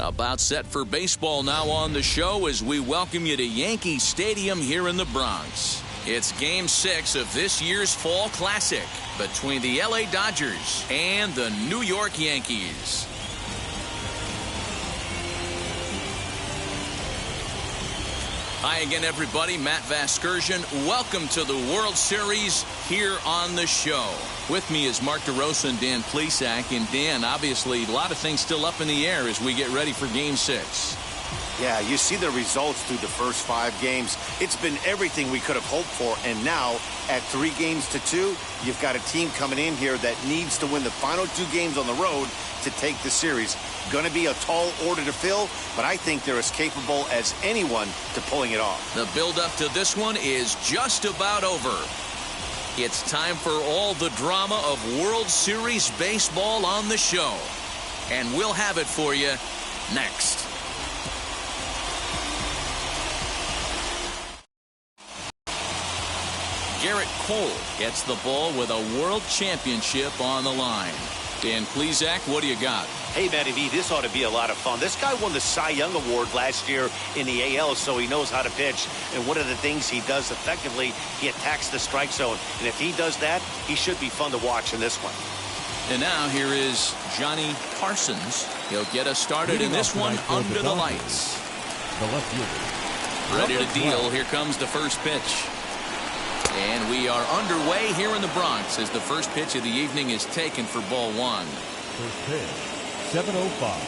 About set for baseball now on the show as we welcome you to Yankee Stadium here in the Bronx. It's Game 6 of this year's Fall Classic between the LA Dodgers and the New York Yankees. Hi again, everybody. Matt Vasgersian. Welcome to the World Series here on the show. With me is Mark DeRosa and Dan Plesac. And Dan, obviously, a lot of things still up in the air as we get ready for Game 6. Yeah, you see the results through the first 5 games. It's been everything we could have hoped for. And now, at 3-2, you've got a team coming in here that needs to win the final 2 games on the road to take the series. Going to be a tall order to fill, but I think they're as capable as anyone to pulling it off. The build-up to this one is just about over. It's time for all the drama of World Series baseball on the show. And we'll have it for you next. Garrett Cole gets the ball with a world championship on the line. Dan Plesac, what do you got? Hey, Matty V, this ought to be a lot of fun. This guy won the Cy Young Award last year in the AL, so he knows how to pitch. And one of the things he does effectively, he attacks the strike zone. And if he does that, he should be fun to watch in this one. And now here is Johnny Parsons. He'll get us started in this one under the lights. The left fielder. Ready to deal. Here comes the first pitch. And we are underway here in the Bronx as the first pitch of the evening is taken for ball 1. First pitch, 7:05.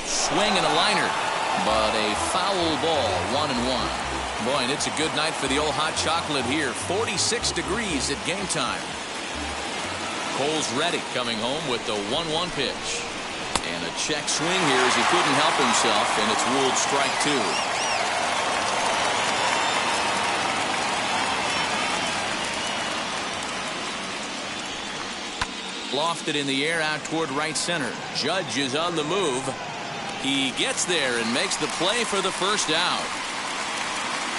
Swing and a liner, but a foul ball, 1-1. Boy, and it's a good night for the old hot chocolate here. 46 degrees at game time. Cole's ready, coming home with the 1-1 pitch. And a check swing here as he couldn't help himself, and it's ruled strike 2. Lofted in the air out toward right center. Judge is on the move. He gets there and makes the play for the first out.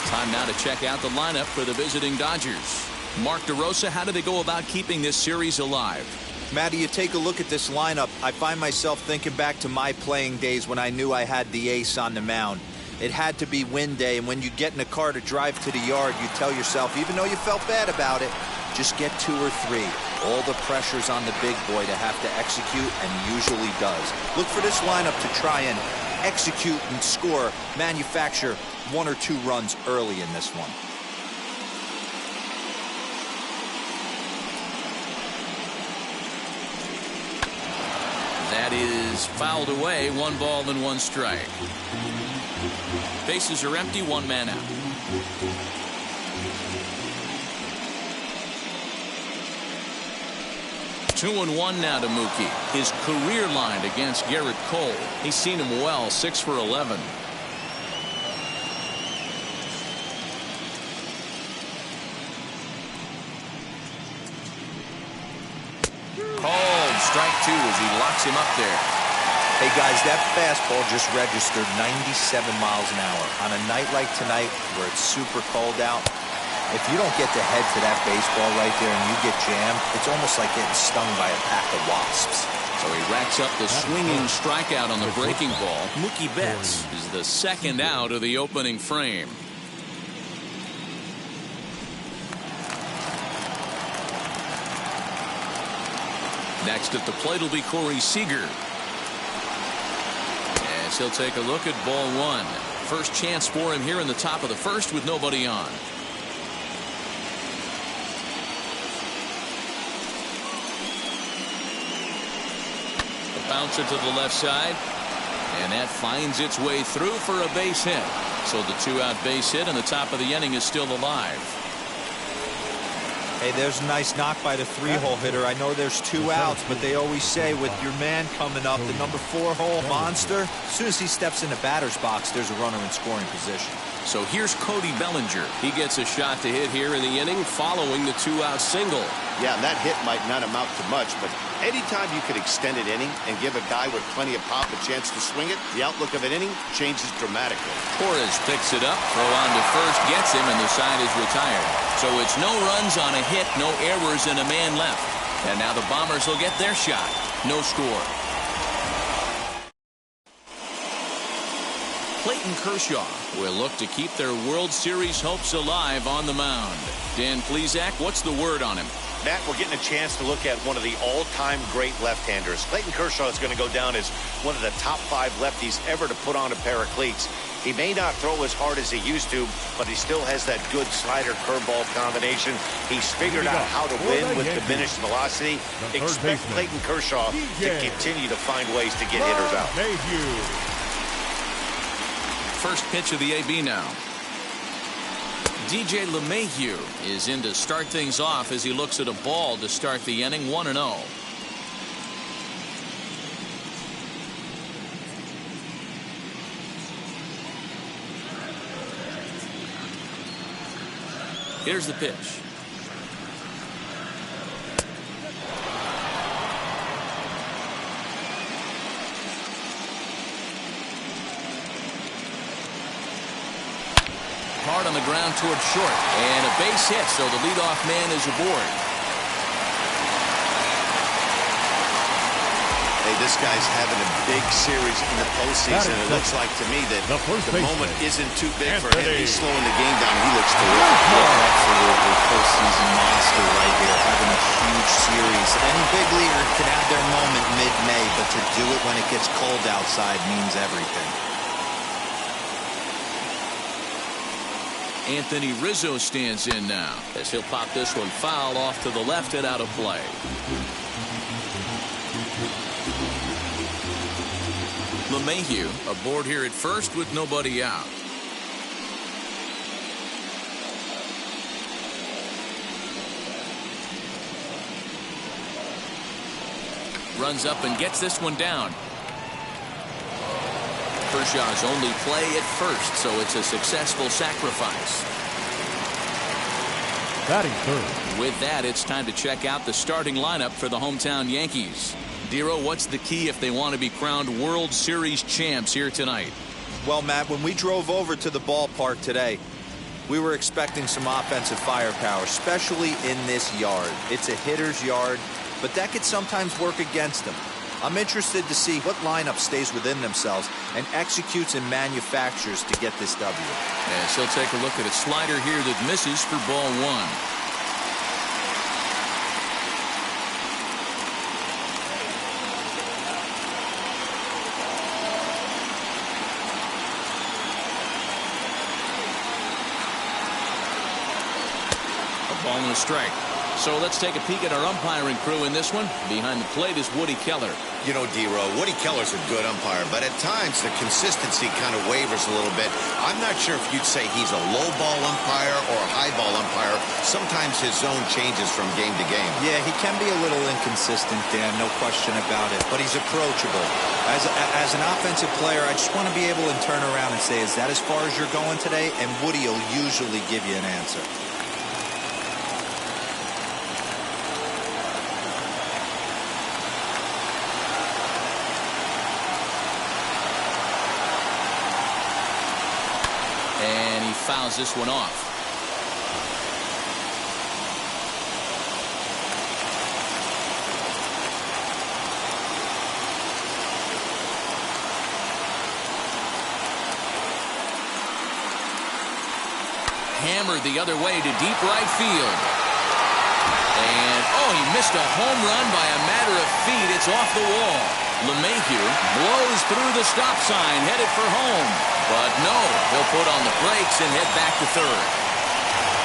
Time now to check out the lineup for the visiting Dodgers. Mark DeRosa, how do they go about keeping this series alive? Matty, you take a look at this lineup. I find myself thinking back to my playing days when I knew I had the ace on the mound. It had to be win day, and when you get in a car to drive to the yard, you tell yourself, even though you felt bad about it, just get 2 or 3. All the pressure's on the big boy to have to execute, and he usually does. Look for this lineup to try and execute and score, manufacture 1 or 2 runs early in this one. That is fouled away. 1 ball and 1 strike. Bases are empty. 1 man out. Two and 1 now to Mookie. His career line against Garrett Cole. He's seen him well, 6 for 11. Called strike 2 as he locks him up there. Hey guys, that fastball just registered 97 miles an hour. On a night like tonight where it's super cold out, if you don't get the head to that baseball right there and you get jammed, it's almost like getting stung by a pack of wasps. So he racks up the swinging strikeout on the breaking ball. Mookie Betts is the second out of the opening frame. Next at the plate will be Corey Seeger. As he'll take a look at ball 1. First chance for him here in the top of the first with nobody on. A bouncer to the left side. And that finds its way through for a base hit. So the 2-out base hit and the top of the inning is still alive. Hey, there's a nice knock by the 3-hole hitter. I know there's 2 outs, but they always say with your man coming up, the number 4-hole monster, as soon as he steps in the batter's box, there's a runner in scoring position. So here's Cody Ballinger. He gets a shot to hit here in the inning following the 2-out single. Yeah, and that hit might not amount to much, but anytime you can extend an inning and give a guy with plenty of pop a chance to swing it, the outlook of an inning changes dramatically. Torres picks it up, throw on to first, gets him, and the side is retired. So it's no runs on a hit, no errors, and a man left. And now the Bombers will get their shot. No score. Clayton Kershaw will look to keep their World Series hopes alive on the mound. Dan Plesac, what's the word on him? Matt, we're getting a chance to look at one of the all-time great left-handers. Clayton Kershaw is going to go down as one of the top 5 lefties ever to put on a pair of cleats. He may not throw as hard as he used to, but he still has that good slider curveball combination. He's figured out how to win with diminished velocity. Expect Clayton Kershaw to continue to find ways to get hitters out. First pitch of the AB now. DJ LeMahieu is in to start things off as he looks at a ball to start the inning. 1-0. Here's the pitch. Hard on the ground toward short, and a base hit, so the leadoff man is aboard. Hey, this guy's having a big series in the postseason. It looks like to me that the moment isn't too big for him. He's slowing the game down. He looks terrific. Yeah, absolutely. Postseason monster right here, having a huge series. Any big leaguer can have their moment mid-May, but to do it when it gets cold outside means everything. Anthony Rizzo stands in now as he'll pop this one foul off to the left and out of play. LeMahieu aboard here at first with nobody out. Runs up and gets this one down. Kershaw's only play at first, so it's a successful sacrifice. Batting third. With that, it's time to check out the starting lineup for the hometown Yankees. Dero, what's the key if they want to be crowned World Series champs here tonight? Well, Matt, when we drove over to the ballpark today, we were expecting some offensive firepower, especially in this yard. It's a hitter's yard, but that could sometimes work against them. I'm interested to see what lineup stays within themselves and executes and manufactures to get this W. As he'll take a look at a slider here that misses for ball 1. Ball and a strike. So let's take a peek at our umpiring crew in this one. Behind the plate is Woody Keller. You know, D-Row, Woody Keller's a good umpire, but at times the consistency kind of wavers a little bit. I'm not sure if you'd say he's a low ball umpire or a high ball umpire. Sometimes his zone changes from game to game. Yeah, he can be a little inconsistent, Dan, no question about it, but he's approachable. As an offensive player, I just want to be able to turn around and say, is that as far as you're going today? And Woody will usually give you an answer. And he fouls this one off. Hammered the other way to deep right field. And, oh, he missed a home run by a matter of feet. It's off the wall. LeMahieu blows through the stop sign, headed for home. But no, he'll put on the brakes and head back to third.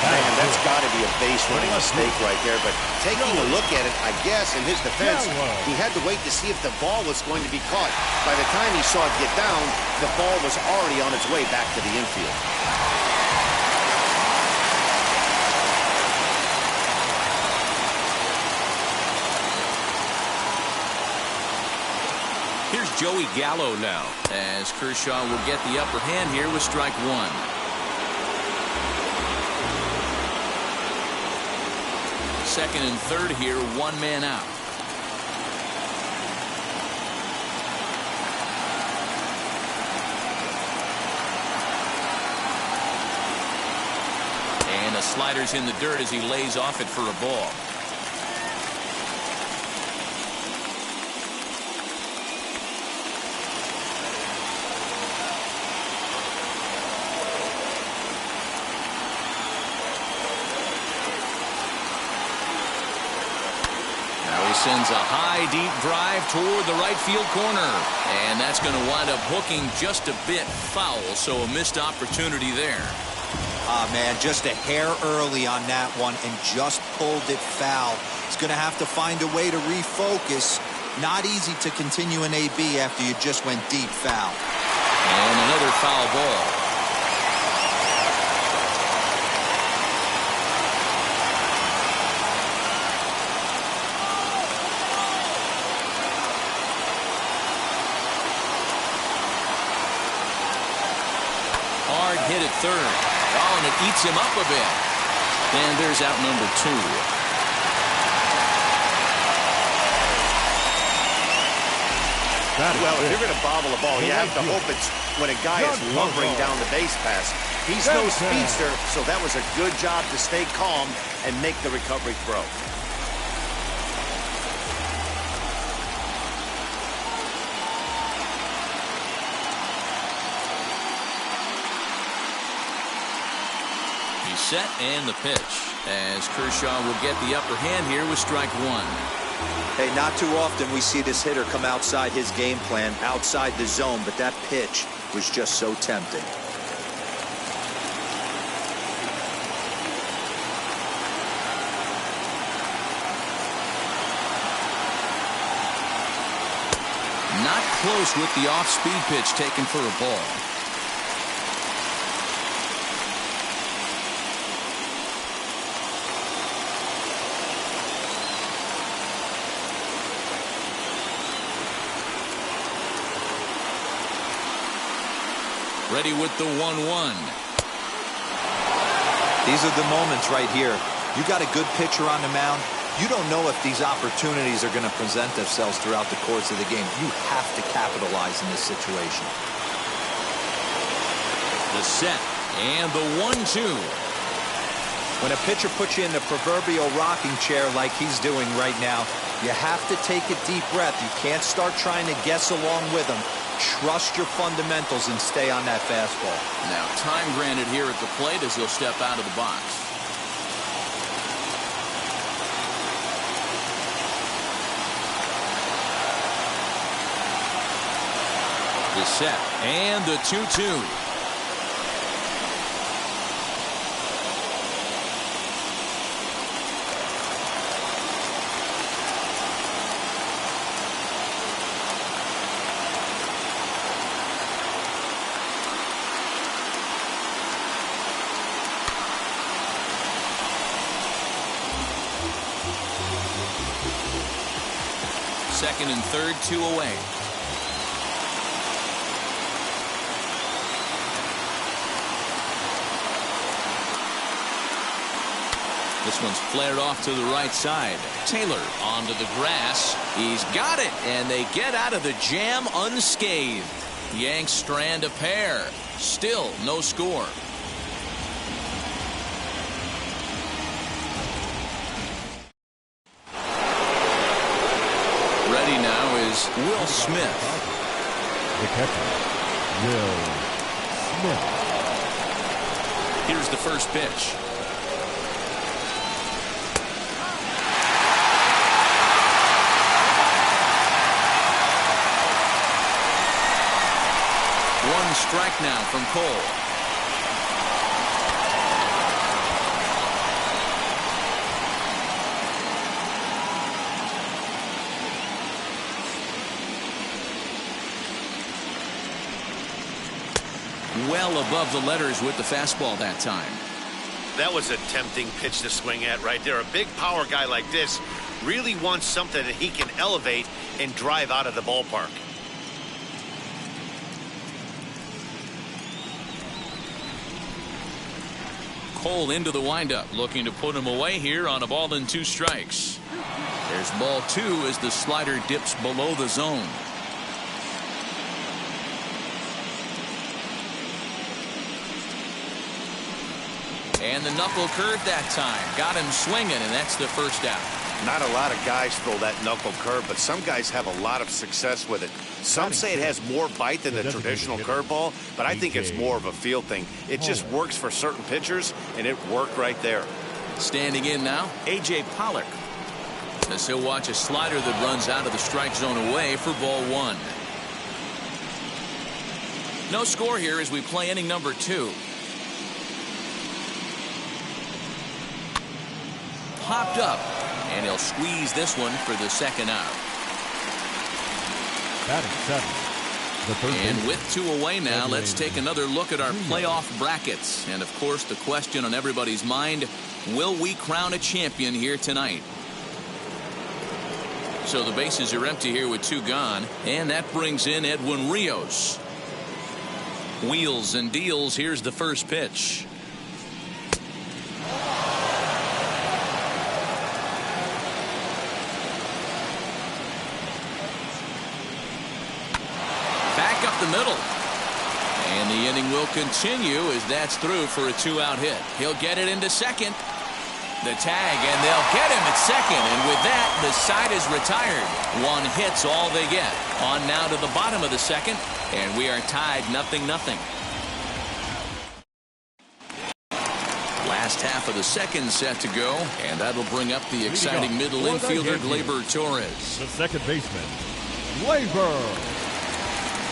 Man, that's got to be a base running mistake right there. But taking a look at it, I guess, in his defense, he had to wait to see if the ball was going to be caught. By the time he saw it get down, the ball was already on its way back to the infield. Here's Joey Gallo now, as Kershaw will get the upper hand here with strike 1. Second and third here, one man out. And the slider's in the dirt as he lays off it for a ball. sends a high, deep drive toward the right field corner. And that's going to wind up hooking just a bit foul, so a missed opportunity there. Ah, man, just a hair early on that one and just pulled it foul. He's going to have to find a way to refocus. Not easy to continue an AB after you just went deep foul. And another foul ball. Hard hit at third. Oh, and it eats him up a bit. And there's out number 2. Well, if you're going to bobble a ball, you have to hope it's when a guy is lumbering down the base pass. He's no speedster, so that was a good job to stay calm and make the recovery throw. Set and the pitch as Kershaw will get the upper hand here with strike 1. Hey, not too often we see this hitter come outside his game plan, outside the zone, but that pitch was just so tempting. Not close with the off-speed pitch taken for a ball. Ready with the 1-1. These are the moments right here. You got a good pitcher on the mound. You don't know if these opportunities are going to present themselves throughout the course of the game. You have to capitalize in this situation. The set and the 1-2. When a pitcher puts you in the proverbial rocking chair like he's doing right now, you have to take a deep breath. You can't start trying to guess along with him. Trust your fundamentals and stay on that fastball. Now, time granted here at the plate as he'll step out of the box. The set and the 2-2. Second and third, 2 away. This one's flared off to the right side. Taylor onto the grass. He's got it, and they get out of the jam unscathed. Yanks strand a pair. Still no score. Ready now is Will Smith. The catcher, Will Smith. Here's the first pitch. One strike now from Cole. Well above the letters with the fastball that time. That was a tempting pitch to swing at right there. A big power guy like this really wants something that he can elevate and drive out of the ballpark. Cole into the windup, looking to put him away here on a ball and 2 strikes. There's ball 2 as the slider dips below the zone. And the knuckle curve that time. Got him swinging, and that's the first out. Not a lot of guys throw that knuckle curve, but some guys have a lot of success with it. Some say it has more bite than the traditional curveball, but I think it's more of a feel thing. It just works for certain pitchers, and it worked right there. Standing in now, A.J. Pollock. as he'll watch a slider that runs out of the strike zone away for ball one. No score here as we play inning number 2. Popped up, and he'll squeeze this one for the second out. Batting 7. And with 2 away now, let's take another look at our playoff brackets. And of course, the question on everybody's mind, will we crown a champion here tonight? So the bases are empty here with 2 gone, and that brings in Edwin Rios. Wheels and deals. Here's the first pitch. Back up the middle. And the inning will continue as that's through for a 2-out hit. He'll get it into second. The tag, and they'll get him at second. And with that, the side is retired. 1 hit's all they get. On now to the bottom of the second, and we are tied 0-0. Last half of the second set to go, and that'll bring up the exciting middle infielder, Gleyber Torres. The second baseman, Gleyber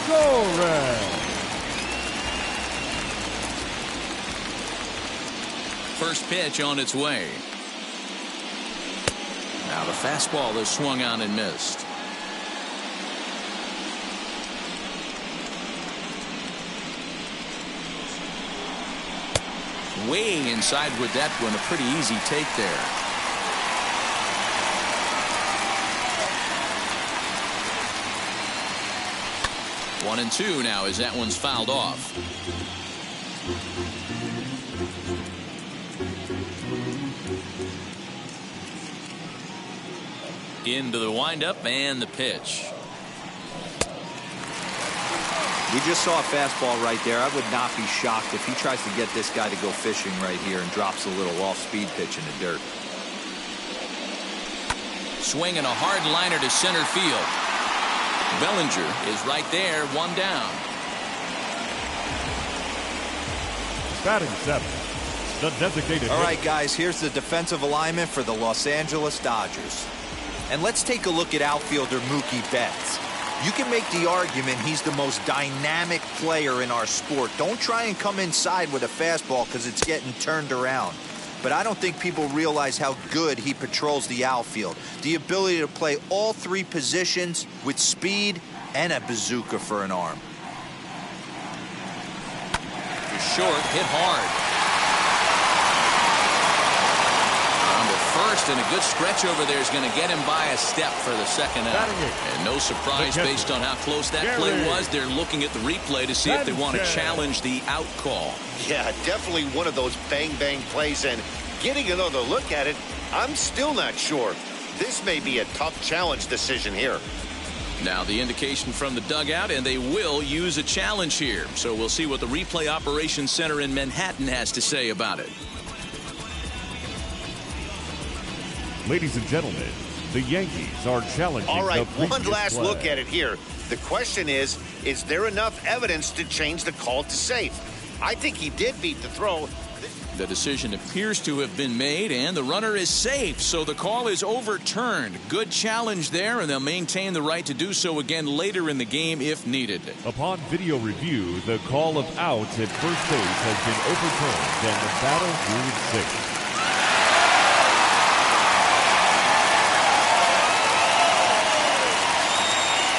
Torres. First pitch on its way. Now the fastball is swung on and missed. Way inside with that one. A pretty easy take there. One and 2 now as that one's fouled off. Into the windup and the pitch. We just saw a fastball right there. I would not be shocked if he tries to get this guy to go fishing right here and drops a little off-speed pitch in the dirt. Swinging a hard liner to center field. Ballinger is right there, 1 down. Batting 7. The designated. All right, guys, here's the defensive alignment for the Los Angeles Dodgers. And let's take a look at outfielder Mookie Betts. You can make the argument he's the most dynamic player in our sport. Don't try and come inside with a fastball because it's getting turned around. But I don't think people realize how good he patrols the outfield. The ability to play all 3 positions with speed and a bazooka for an arm. Short, hit hard. First, and a good stretch over there is going to get him by a step for the second out. And no surprise based on how close that play was. They're looking at the replay to see if they want to challenge the out call. Yeah, definitely one of those bang-bang plays, and getting another look at it, I'm still not sure. This may be a tough challenge decision here. Now the indication from the dugout, and they will use a challenge here. So we'll see what the replay operations center in Manhattan has to say about it. Ladies and gentlemen, the Yankees are challenging. All right, the one last play. look at it here. The question is there enough evidence to change the call to safe? I think he did beat the throw. The decision appears to have been made, and the runner is safe, so the call is overturned. Good challenge there, and they'll maintain the right to do so again later in the game if needed. Upon video review, the call of out at first base has been overturned, and the battle ruled safe.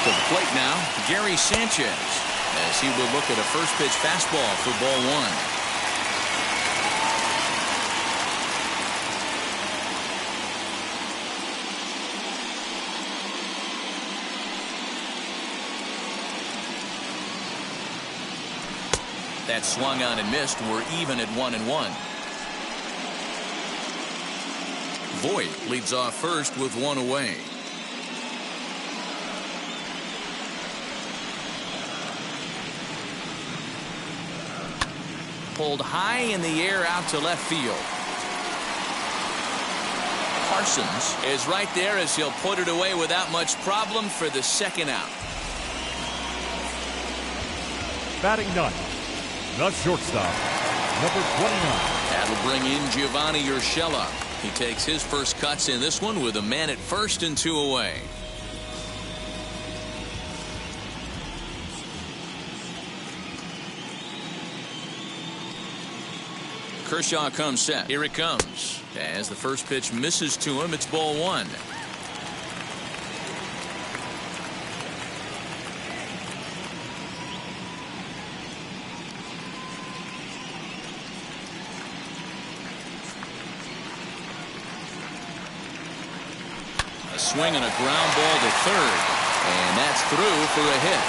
To the plate now, Gary Sanchez, as he will look at a first pitch fastball for ball 1. That swung on and missed. We're even at 1-1. Voight leads off first with 1 away. Pulled high in the air out to left field. Parsons is right there as he'll put it away without much problem for the second out. Batting 9, the shortstop, number 29. That'll bring in Giovanni Urshela. He takes his first cuts in this one with a man at first and 2 away. Kershaw comes set. Here it comes. As the first pitch misses to him, it's ball 1. A swing and a ground ball to third. And that's through for a hit.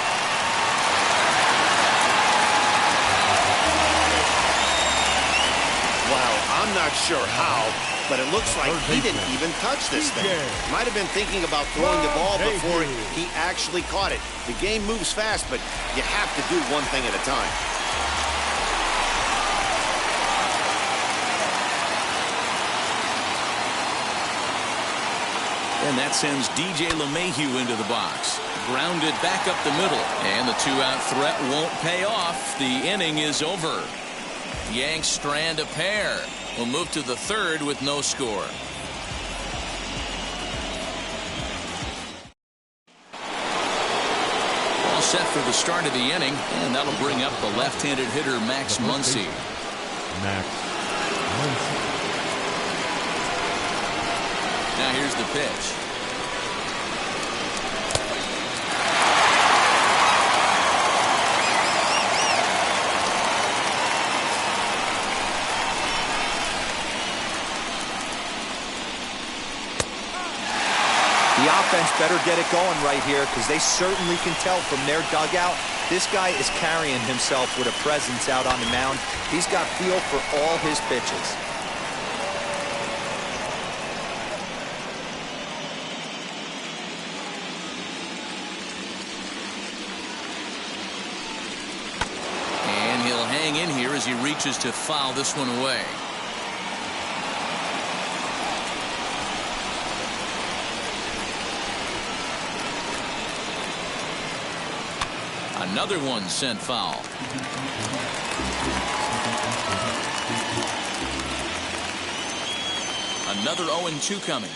I'm not sure how, but it looks like he didn't even touch this thing. Might have been thinking about throwing the ball before he actually caught it. The game moves fast, but you have to do one thing at a time. And that sends DJ LeMahieu into the box. Grounded back up the middle. And the 2-out threat won't pay off. The inning is over. Yanks strand a pair. Will move to the third with no score. All set for the start of the inning, and that'll bring up the left-handed hitter Max Muncy. Max Muncy. Now here's the pitch. The offense better get it going right here, because they certainly can tell from their dugout this guy is carrying himself with a presence out on the mound. He's got feel for all his pitches. And he'll hang in here as he reaches to foul this one away. Another one sent foul. Another 0-2 coming.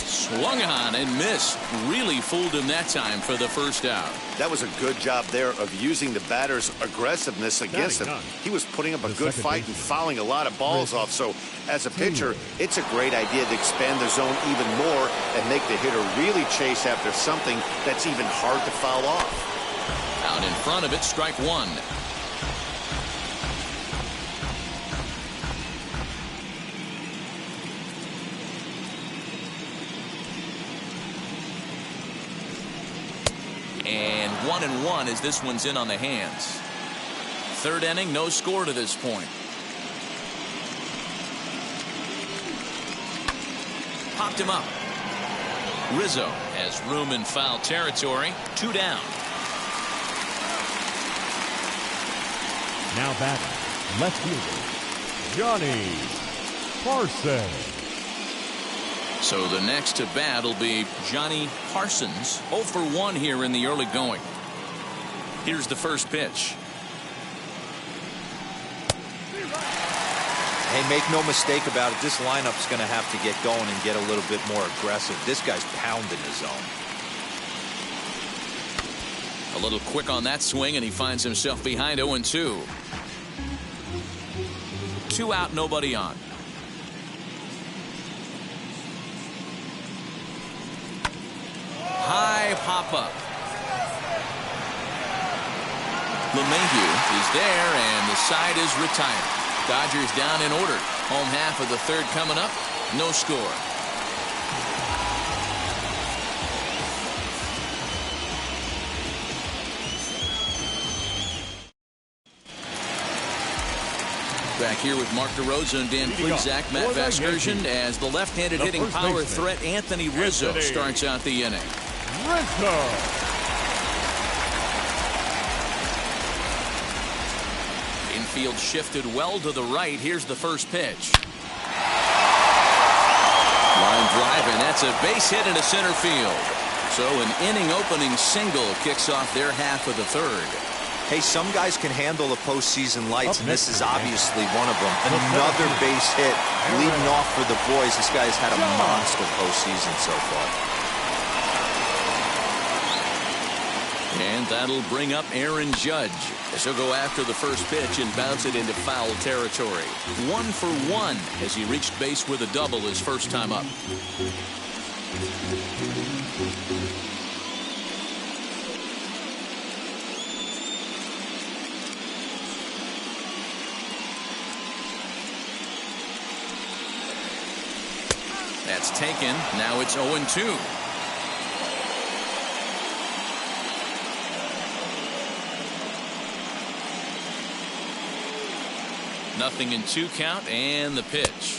Swung on and missed. Really fooled him that time for the first out. That was a good job there of using the batter's aggressiveness against him. He was putting up a good fight and fouling a lot of balls off. So as a pitcher, it's a great idea to expand the zone even more and make the hitter really chase after something that's even hard to foul off. Out in front of it, strike 1. And 1-1 as this one's in on the hands. Third inning, no score to this point. Popped him up. Rizzo has room in foul territory. 2 down. Now batting, left fielder, Johnny Carson. So the next to bat will be Johnny Parsons. 0 for 1 here in the early going. Here's the first pitch. Hey, make no mistake about it, this lineup's going to have to get going and get a little bit more aggressive. This guy's pounding the zone. A little quick on that swing, and he finds himself behind 0-2. 2 out, nobody on. High pop-up. LeMahieu is there, and the side is retired. Dodgers down in order. Home half of the third coming up. No score. Back here with Mark DeRosa and Dan Plesac, Matt Vasgersian, as the left-handed hitting power threat Anthony Rizzo starts out the inning. Rizzo. Infield shifted well to the right. Here's the first pitch. Line drive, and that's a base hit into center field. So an inning-opening single kicks off their half of the third. Hey, some guys can handle the postseason lights, and this is obviously one of them. Number Another 17. base hit leading off for the boys. This guy's had a monster postseason so far. And that'll bring up Aaron Judge as he'll go after the first pitch and bounce it into foul territory. 1 for 1 as he reached base with a double his first time up. That's taken. Now it's 0-2. Nothing in 2 count, and the pitch.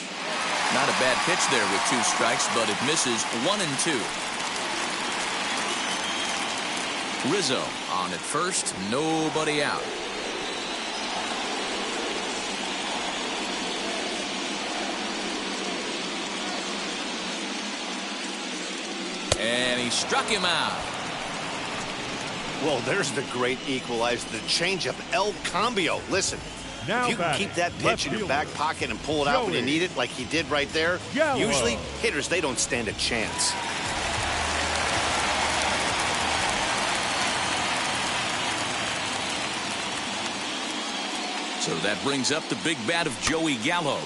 Not a bad pitch there with 2 strikes, but it misses 1-2. Rizzo on at first, nobody out. And he struck him out. Well, there's the great equalizer, the changeup, El Cambio. Listen, Now if you can batting, keep that pitch left in your fielder, back pocket and pull it out when you Joey need it, like he did right there, Gallo. usually hitters, they don't stand a chance. So that brings up the big bat of Joey Gallo.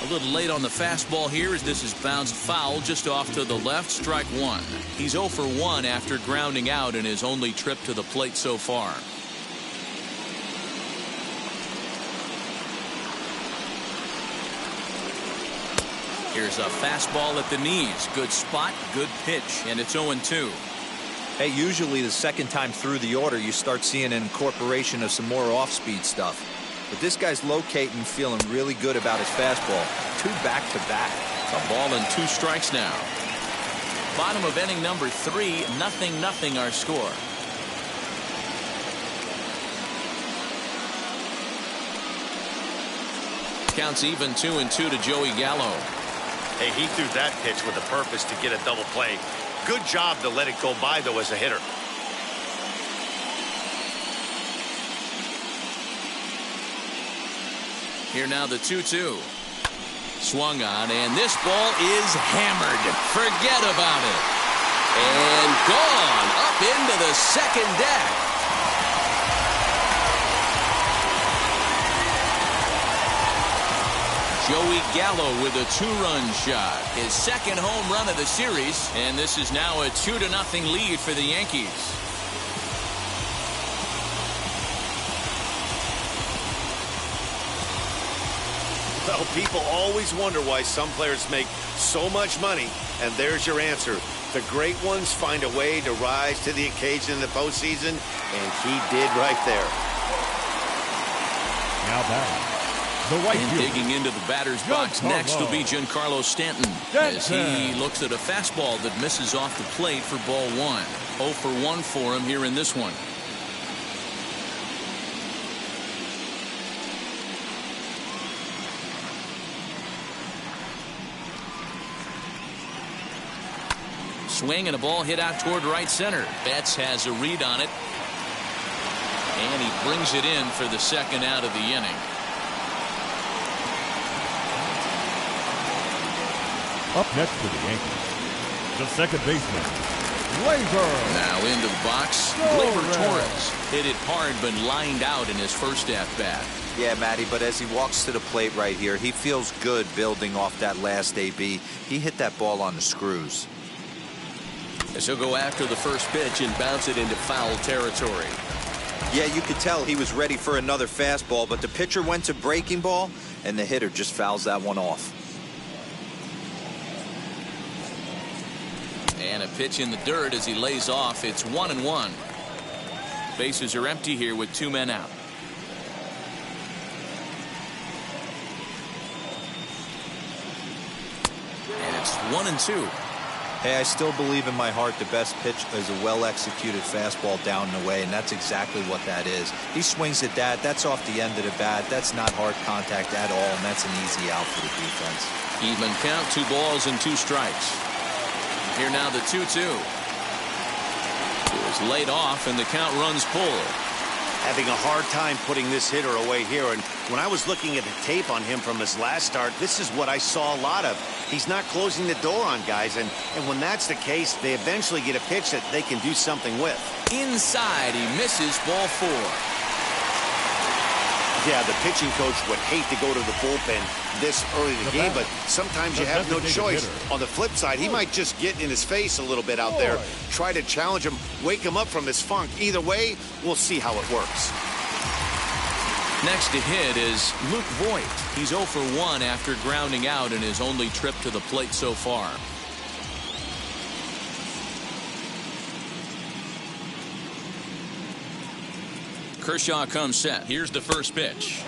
A little late on the fastball here as this is bounced foul just off to the left. Strike 1. He's 0 for 1 after grounding out in his only trip to the plate so far. Here's a fastball at the knees. Good spot, good pitch, and it's 0-2. Hey, usually the second time through the order, you start seeing an incorporation of some more off-speed stuff. But this guy's locating, feeling really good about his fastball. 2 back-to-back. A ball and 2 strikes now. Bottom of inning number 3, 0-0 our score. Counts even 2-2 to Joey Gallo. Hey, he threw that pitch with a purpose to get a double play. Good job to let it go by, though, as a hitter. Here now the 2-2. Swung on, and this ball is hammered. Forget about it. And gone up into the second deck. Joey Gallo with a 2-run shot. His second home run of the series, and this is now a 2-0 lead for the Yankees. Well, people always wonder why some players make so much money, and there's your answer. The great ones find a way to rise to the occasion in the postseason, and he did right there. Now batting, the right And fielder, digging into the batter's box next will be Giancarlo Stanton as he looks at a fastball that misses off the plate for ball 1. 0 for 1 for him here in this one. Swing and a ball hit out toward right center. Betts has a read on it. And he brings it in for the second out of the inning. Up next for the Yankees, the second baseman, Gleyber. Now into the box, Gleyber Torres hit it hard but lined out in his first at-bat. Yeah, Matty, but as he walks to the plate right here, he feels good building off that last AB. He hit that ball on the screws. As he'll go after the first pitch and bounce it into foul territory. Yeah, you could tell he was ready for another fastball, but the pitcher went to breaking ball, and the hitter just fouls that one off. And a pitch in the dirt as he lays off. It's 1-1. Bases are empty here with 2 men out. And it's 1-2. Hey, I still believe in my heart the best pitch is a well-executed fastball down and away, and that's exactly what that is. He swings at that. That's off the end of the bat. That's not hard contact at all, and that's an easy out for the defense. Even count, 2 balls and 2 strikes. Here now the 2-2. It was laid off, and the count runs full. Having a hard time putting this hitter away here. And when I was looking at the tape on him from his last start, this is what I saw a lot of. He's not closing the door on guys. And when that's the case, they eventually get a pitch that they can do something with. Inside, he misses ball 4. Yeah, the pitching coach would hate to go to the bullpen this early in the game, but sometimes you have no choice. On the flip side, he might just get in his face a little bit out there, try to challenge him, wake him up from his funk. Either way, we'll see how it works. Next to hit is Luke Voight. He's 0 for 1 after grounding out in his only trip to the plate so far. Kershaw comes set. Here's the first pitch.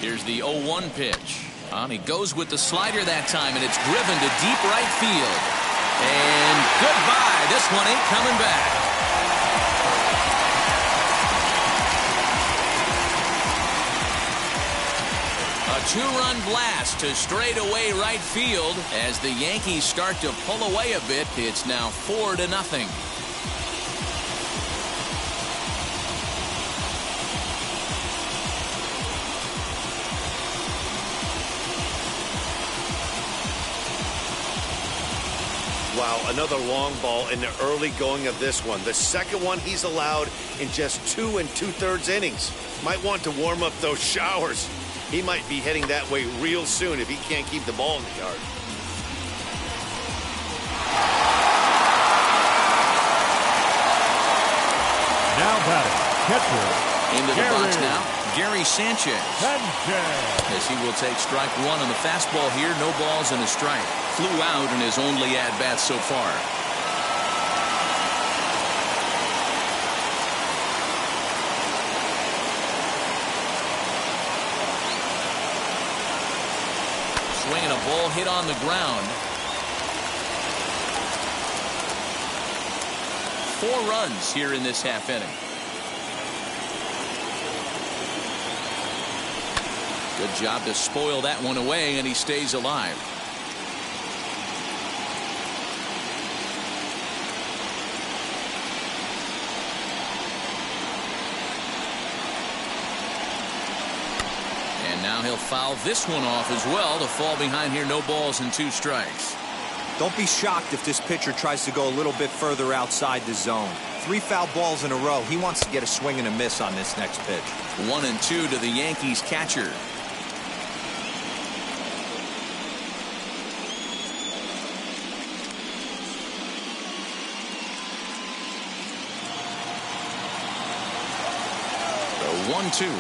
Here's the 0-1 pitch. He goes with the slider that time, and it's driven to deep right field. And goodbye. This one ain't coming back. A 2-run blast to straightaway right field as the Yankees start to pull away a bit. It's now 4-0. Wow, another long ball in the early going of this one. The second one he's allowed in just 2 2/3 innings. Might want to warm up those showers. He might be heading that way real soon if he can't keep the ball in the yard. Now batting, catcher. Into the box now, Gary Sanchez. Sanchez. As he will take strike 1 on the fastball here. No balls and a strike. Flew out in his only at-bat so far. Swinging a ball hit on the ground. 4 runs here in this half inning. Good job to spoil that one away, and he stays alive. And now he'll foul this one off as well to fall behind here. No balls and 2 strikes. Don't be shocked if this pitcher tries to go a little bit further outside the zone. 3 foul balls in a row. He wants to get a swing and a miss on this next pitch. 1-2 to the Yankees catcher. The 1-2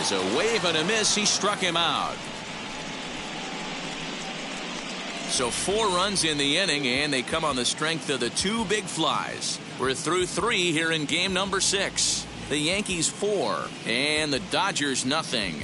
is a wave and a miss. He struck him out. So 4 runs in the inning, and they come on the strength of the 2 big flies. We're through 3 here in game number 6. The Yankees 4 and the Dodgers nothing.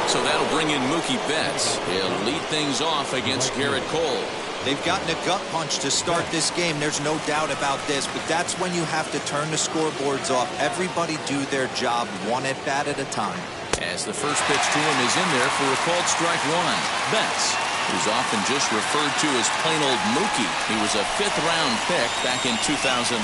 So that'll bring in Mookie Betts. He'll lead things off against Garrett Cole. They've gotten a gut punch to start this game. There's no doubt about this, but that's when you have to turn the scoreboards off. Everybody do their job 1 at-bat at a time. As the first pitch to him is in there for a called strike 1. Betts, who's often just referred to as plain old Mookie. He was a 5th-round pick back in 2011.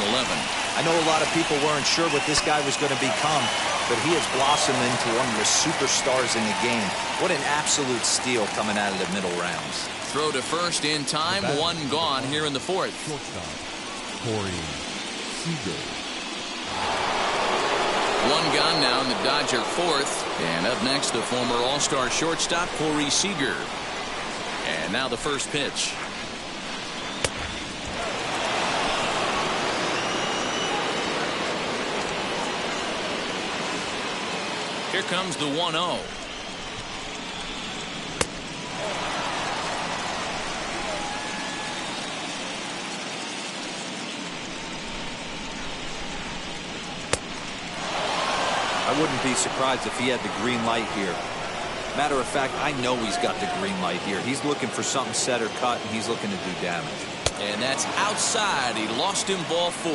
I know a lot of people weren't sure what this guy was going to become, but he has blossomed into one of the superstars in the game. What an absolute steal coming out of the middle rounds. Throw to first in time. 1 gone here in the 4th. Shortstop, Seeger. 1 gone now in the Dodger 4th. And up next, the former All-Star shortstop, Corey Seeger. And now the first pitch. Here comes the 1-0. I wouldn't be surprised if he had the green light here. Matter of fact, I know he's got the green light here. He's looking for something set or cut, and he's looking to do damage. And that's outside. He lost him ball 4.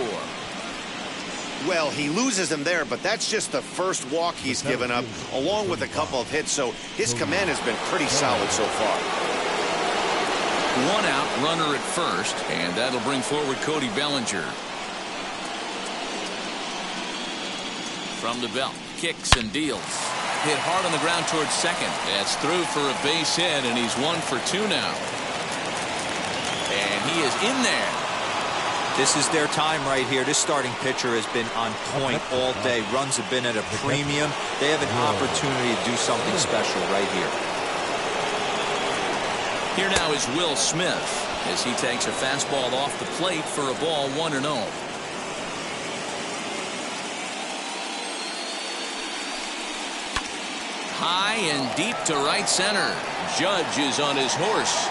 Well, he loses him there, but that's just the first walk he's given up, along with a couple of hits, so his command has been pretty solid so far. 1 out, runner at first, and that'll bring forward Cody Ballinger. From the belt, kicks and deals. Hit hard on the ground towards second. That's through for a base hit, and he's 1 for 2 now. And he is in there. This is their time right here. This starting pitcher has been on point all day. Runs have been at a premium. They have an opportunity to do something special right here. Here now is Will Smith as he takes a fastball off the plate for a ball 1-0. High and deep to right center. Judge is on his horse.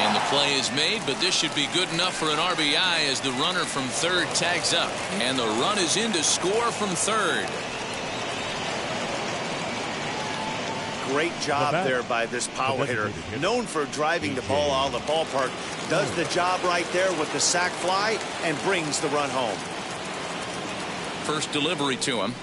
And the play is made, but this should be good enough for an RBI as the runner from third tags up. And the run is in to score from third. Great job there by this power hitter. Known for driving the ball out of the ballpark. Does the job right there with the sac fly and brings the run home. First delivery to him.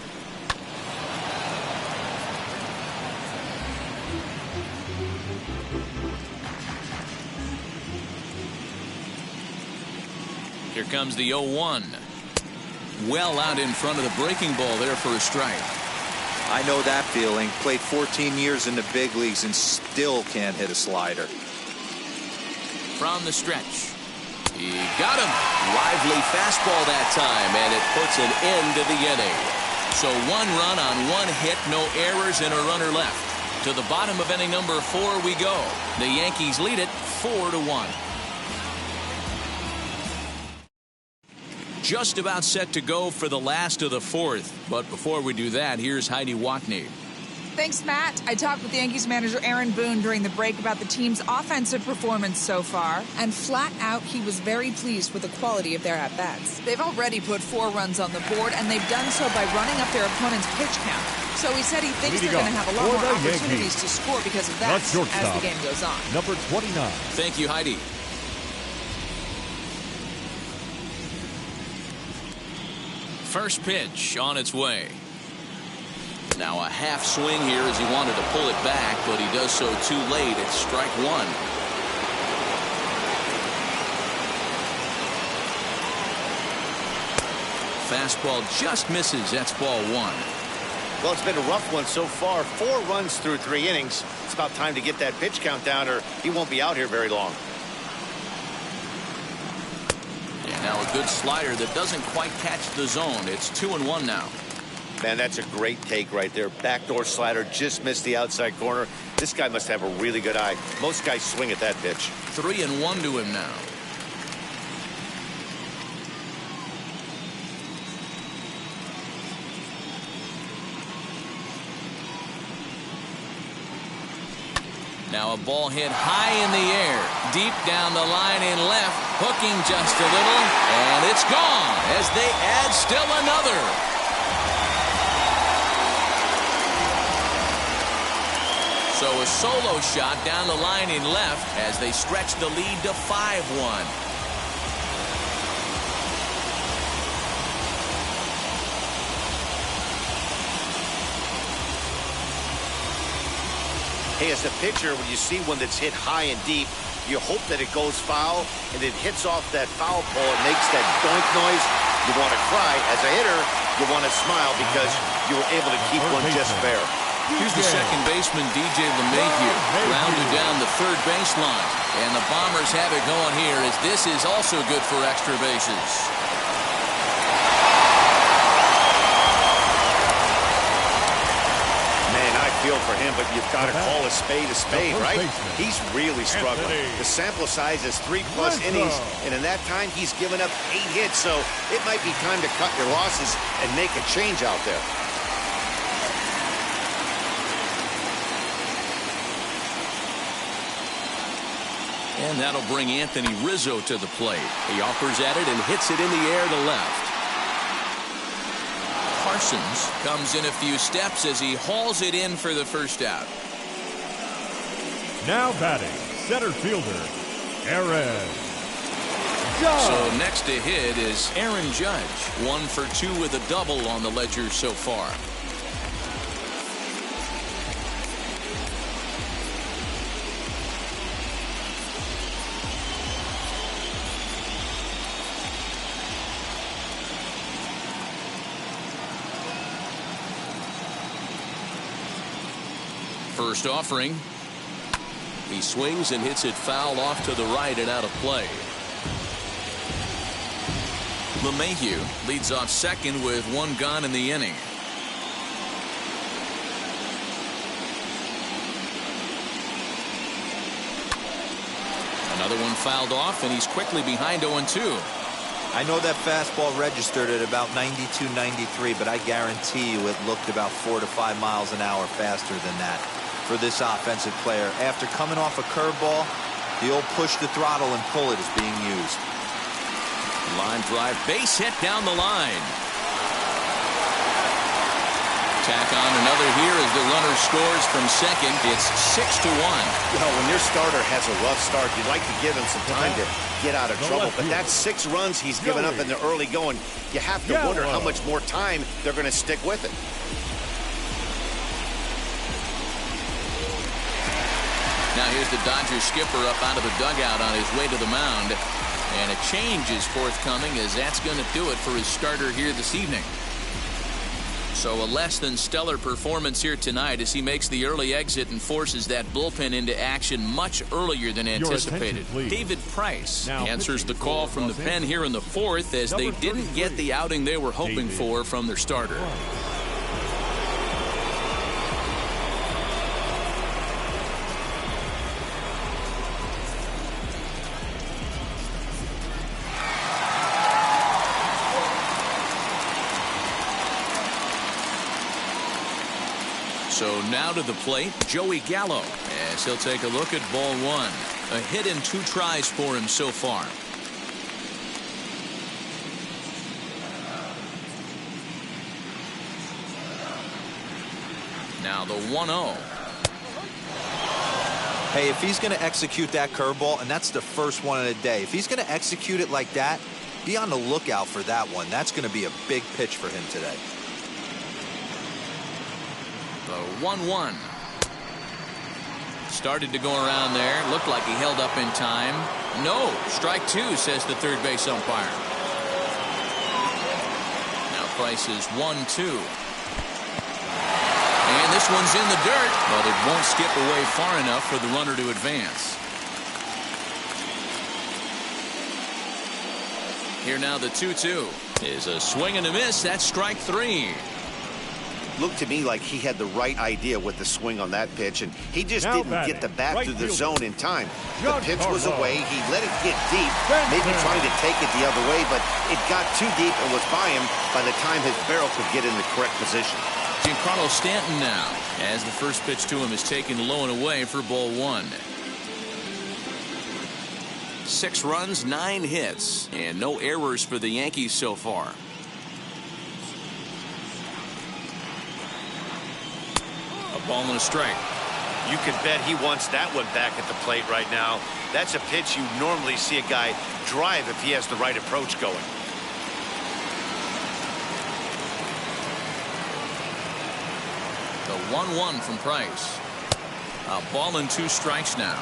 Here comes the 0-1. Well out in front of the breaking ball there for a strike. I know that feeling. Played 14 years in the big leagues and still can't hit a slider. From the stretch. He got him. Lively fastball that time, and it puts an end to the inning. So 1 run on 1 hit, no errors, and a runner left. To the bottom of inning number 4 we go. The Yankees lead it 4-1. Just about set to go for the last of the 4th. But before we do that, here's Heidi Watney. Thanks, Matt. I talked with Yankees manager Aaron Boone during the break about the team's offensive performance so far, and flat out, he was very pleased with the quality of their at-bats. They've already put 4 runs on the board, and they've done so by running up their opponent's pitch count. So he said he thinks they're going to have a lot more opportunities to score because of that as the game goes on. Number 29. Thank you, Heidi. First pitch on its way. Now a half swing here as he wanted to pull it back, but he does so too late. It's strike 1. Fastball just misses. That's ball 1. Well, it's been a rough one so far. 4 runs through 3 innings. It's about time to get that pitch count down, or he won't be out here very long. Now a good slider that doesn't quite catch the zone. It's 2-1 now. Man, that's a great take right there. Backdoor slider just missed the outside corner. This guy must have a really good eye. Most guys swing at that pitch. 3-1 to him now. Now a ball hit high in the air, deep down the line in left, hooking just a little, and it's gone as they add still another. So a solo shot down the line in left as they stretch the lead to 5-1. Hey, as a pitcher, when you see one that's hit high and deep, you hope that it goes foul and it hits off that foul pole and makes that doink noise. You want to cry. As a hitter, you want to smile because you were able to keep one just fair. Here's the second baseman, DJ LeMahieu, grounded down the third baseline. And the Bombers have it going here as this is also good for extra bases. Feel for him, but you've got to call a spade, right? He's really struggling. The sample size is 3+ innings, and in that time, he's given up 8 hits, so it might be time to cut your losses and make a change out there. And that'll bring Anthony Rizzo to the plate. He offers at it and hits it in the air to left. Parsons comes in a few steps as he hauls it in for the first out. Now batting, center fielder, Aaron So next to hit is Aaron Judge. 1 for 2 with a double on the ledger so far. First offering. He swings and hits it foul off to the right and out of play. LeMahieu leads off second with 1 gone in the inning. Another one fouled off, and he's quickly behind 0-2. I know that fastball registered at about 92, 93, but I guarantee you it looked about 4 to 5 miles an hour faster than that for this offensive player. After coming off a curveball, the old push the throttle and pull it is being used. Line drive, base hit down the line. Tack on another here as the runner scores from second. It's 6-1. You know, when your starter has a rough start, you'd like to give him some time to get out of trouble. But that's 6 runs he's given up in the early going. You have to wonder how much more time they're going to stick with it. Now here's the Dodgers skipper up out of the dugout on his way to the mound. And a change is forthcoming, as that's going to do it for his starter here this evening. So a less than stellar performance here tonight as he makes the early exit and forces that bullpen into action much earlier than anticipated. David Price answers the call from the pen here in the 4th as they didn't get the outing they were hoping for from their starter. So now to the plate, Joey Gallo, as he'll take a look at ball 1. A hit in 2 tries for him so far. Now the 1-0. Hey, if he's going to execute that curveball, and that's the first one of the day, if he's going to execute it like that, be on the lookout for that one. That's going to be a big pitch for him today. The 1-1. Started to go around there. Looked like he held up in time. No. Strike 2, says the third base umpire. Now Price is 1-2. And this one's in the dirt, but it won't skip away far enough for the runner to advance. Here now the 2-2 is a swing and a miss. That's strike 3. Looked to me like he had the right idea with the swing on that pitch, and he just didn't get the bat through the zone in time. The pitch was away. He let it get deep, maybe trying to take it the other way, but it got too deep and was by him by the time his barrel could get in the correct position. Giancarlo Stanton now, as the first pitch to him is taken low and away for ball 1. 6 runs, 9 hits, and no errors for the Yankees so far. A ball and a strike. You can bet he wants that one back at the plate right now. That's a pitch you normally see a guy drive if he has the right approach going. The 1-1 from Price. A ball and 2 strikes now.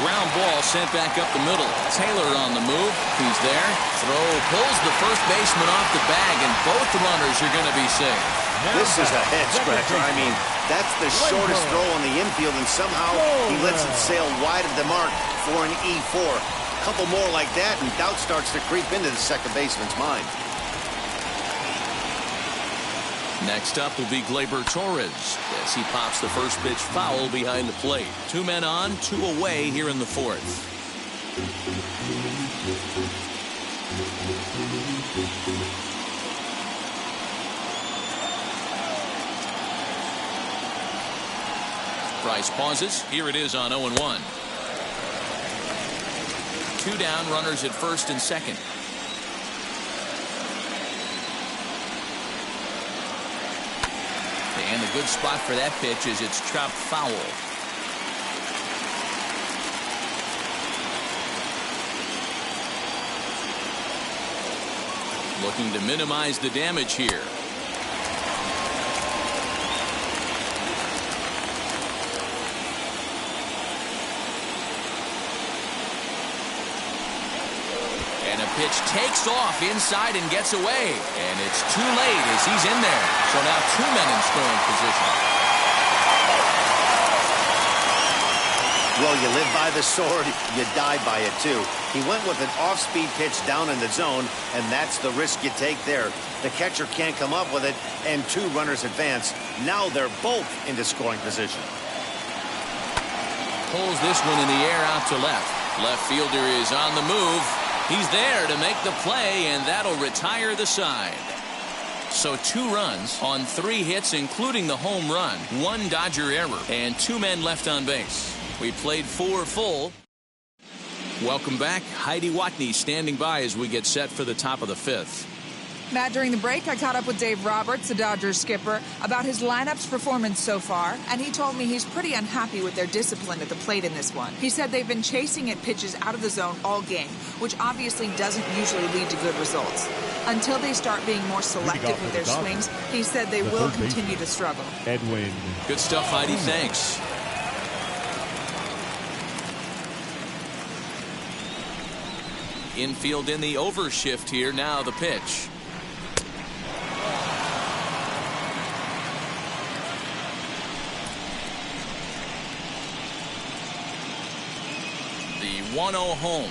Ground ball sent back up the middle. Taylor on the move. He's there. Throw pulls the first baseman off the bag, and both runners are going to be safe. This is a head scratcher. I mean, that's the shortest throw on the infield, and somehow he lets it sail wide of the mark for an E4. A couple more like that, and doubt starts to creep into the second baseman's mind. Next up will be Gleyber Torres as he pops the first pitch foul behind the plate. 2 men on, 2 away here in the 4th. Price pauses. Here it is on 0-1. 2 down, runners at first and second. And the good spot for that pitch is it's chopped foul. Looking to minimize the damage here. And a pitch takes off inside and gets away. And it's too late as he's in there. So now 2 men in scoring position. Well, you live by the sword, you die by it, too. He went with an off-speed pitch down in the zone, and that's the risk you take there. The catcher can't come up with it, and 2 runners advance. Now they're both into scoring position. Pulls this one in the air out to left. Left fielder is on the move. He's there to make the play, and that'll retire the side. So 2 runs on 3 hits, including the home run. 1 Dodger error, and 2 men left on base. We played 4 full. Welcome back. Heidi Watney standing by as we get set for the top of the 5th. Matt, during the break, I caught up with Dave Roberts, the Dodgers skipper, about his lineup's performance so far, and he told me he's pretty unhappy with their discipline at the plate in this one. He said they've been chasing at pitches out of the zone all game, which obviously doesn't usually lead to good results. Until they start being more selective with their swings, he said they will continue to struggle. Edwin. Good stuff, Heidi. Thanks. Infield in the overshift here. Now the pitch. The 1-0 home.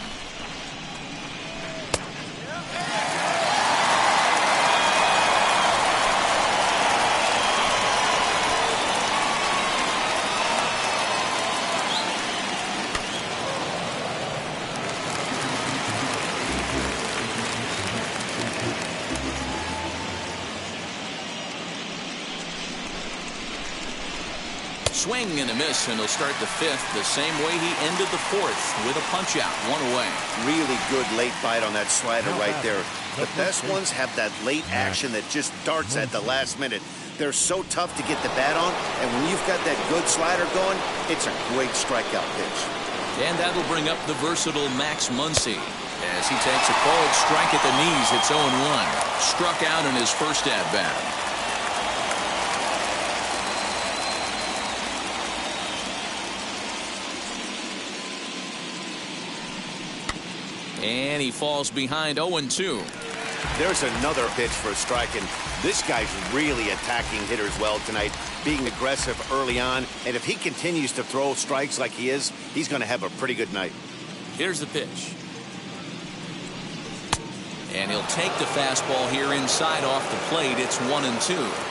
Swing and a miss, and he'll start the 5th the same way he ended the 4th with a punch out, 1 away. Really good late bite on that slider right there. The best ones have that late action that just darts at the last minute. They're so tough to get the bat on, and when you've got that good slider going, it's a great strikeout pitch. And that'll bring up the versatile Max Muncy as he takes a called strike at the knees. It's 0-1. Struck out in his first at-bat. And he falls behind 0-2. There's another pitch for a strike, and this guy's really attacking hitters well tonight, being aggressive early on. And if he continues to throw strikes like he is, he's going to have a pretty good night. Here's the pitch. And he'll take the fastball here inside off the plate. It's 1-2.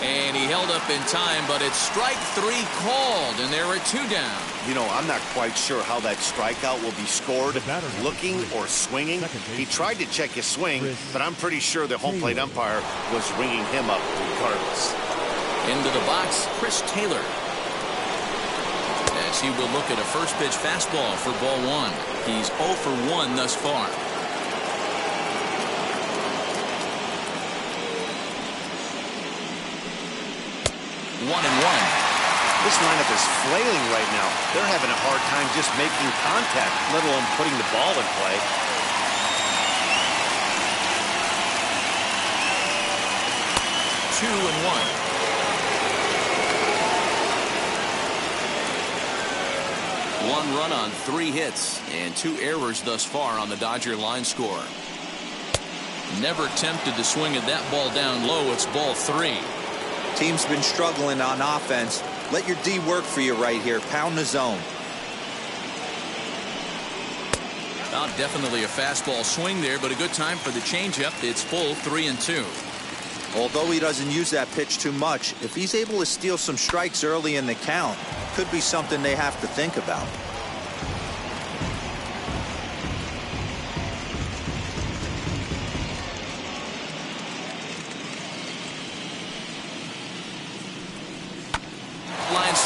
And he held up in time, but it's strike 3 called, and there are 2 down. You know, I'm not quite sure how that strikeout will be scored, looking or swinging. He tried to check his swing, but I'm pretty sure the home plate umpire was ringing him up regardless. Into the box, Chris Taylor. As he will look at a first pitch fastball for ball 1. He's 0 for 1 thus far. 1-1. This lineup is flailing right now. They're having a hard time just making contact, let alone putting the ball in play. Two and 1. 1 run on 3 hits and 2 errors thus far on the Dodger line score. Never tempted to swing at that ball down low. It's ball 3. Team's been struggling on offense. Let your D work for you right here. Pound the zone. Well, definitely a fastball swing there, but a good time for the changeup. It's full 3-2. Although he doesn't use that pitch too much, if he's able to steal some strikes early in the count, could be something they have to think about.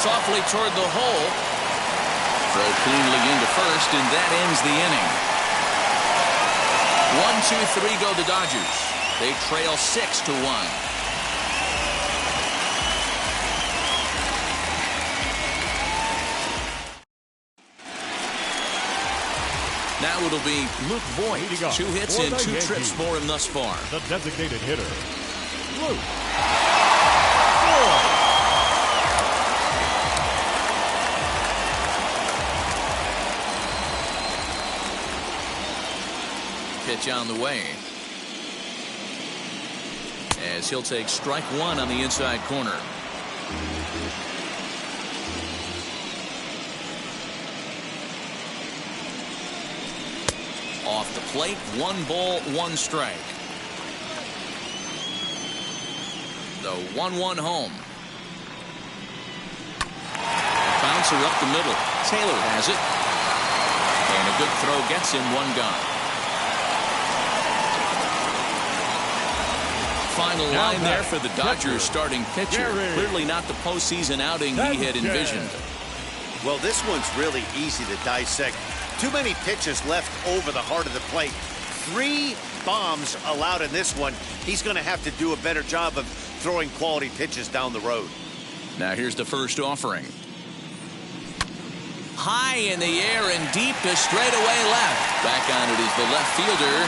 Softly toward the hole. Throw cleanly into first, and that ends the inning. 1-2-3 go the Dodgers. They trail 6-1. Now it'll be Luke Voight. 2 hits and 2 trips for him thus far. The designated hitter, Luke Voight. Pitch on the way. As he'll take strike 1 on the inside corner. Off the plate, 1 ball, 1 strike. The 1-1 home. Bouncer up the middle. Taylor has it. And a good throw gets him 1 gone. Final line there for the Dodgers starting pitcher. Clearly not the postseason outing he had envisioned. Well, this one's really easy to dissect. Too many pitches left over the heart of the plate. 3 bombs allowed in this one. He's going to have to do a better job of throwing quality pitches down the road. Now here's the first offering. High in the air and deep to straightaway left. Back on it is the left fielder.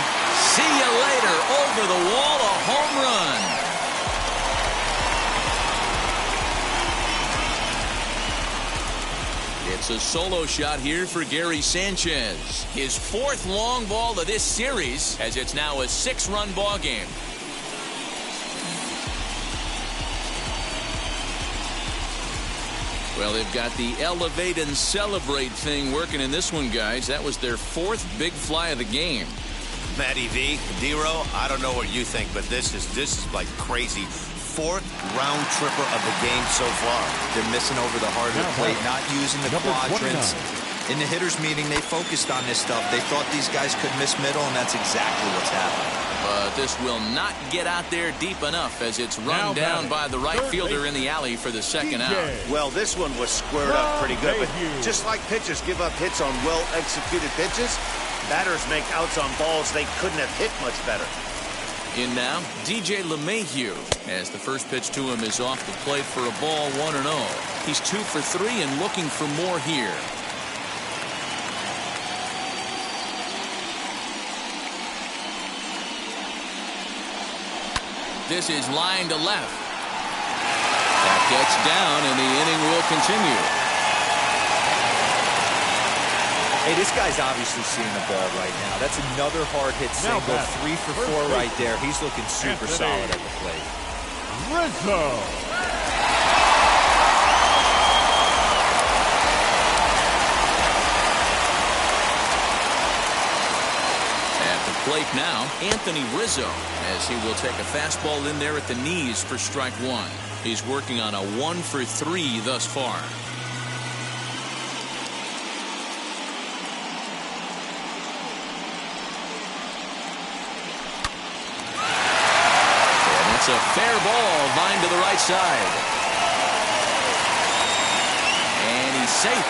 See you later. Over the wall, a home run. It's a solo shot here for Gary Sanchez. His 4th long ball of this series, as it's now a 6-run ball game. Well, they've got the elevate and celebrate thing working in this one, guys. That was their 4th big fly of the game. Matty V, D-Row, I don't know what you think, but this is like crazy. 4th round tripper of the game so far. They're missing over the heart of the plate, not using the quadrants. In the hitters meeting, they focused on this stuff. They thought these guys could miss middle, and that's exactly what's happening. But this will not get out there deep enough as it's run down by the right fielder in the alley for the second out. Well, this one was squared up pretty good, but just like pitchers give up hits on well-executed pitches, batters make outs on balls they couldn't have hit much better. In now, DJ LeMahieu, as the first pitch to him is off the plate for a ball, 1-0. He's 2 for 3 and looking for more here. This is line to left. That gets down, and the inning will continue. Hey, this guy's obviously seeing the ball right now. That's another hard hit single. 3 for 4 right there. He's looking super solid at the plate. Rizzo. At the plate now, Anthony Rizzo, as he will take a fastball in there at the knees for strike 1. He's working on a 1 for 3 thus far. It's a fair ball, line to the right side. And he's safe.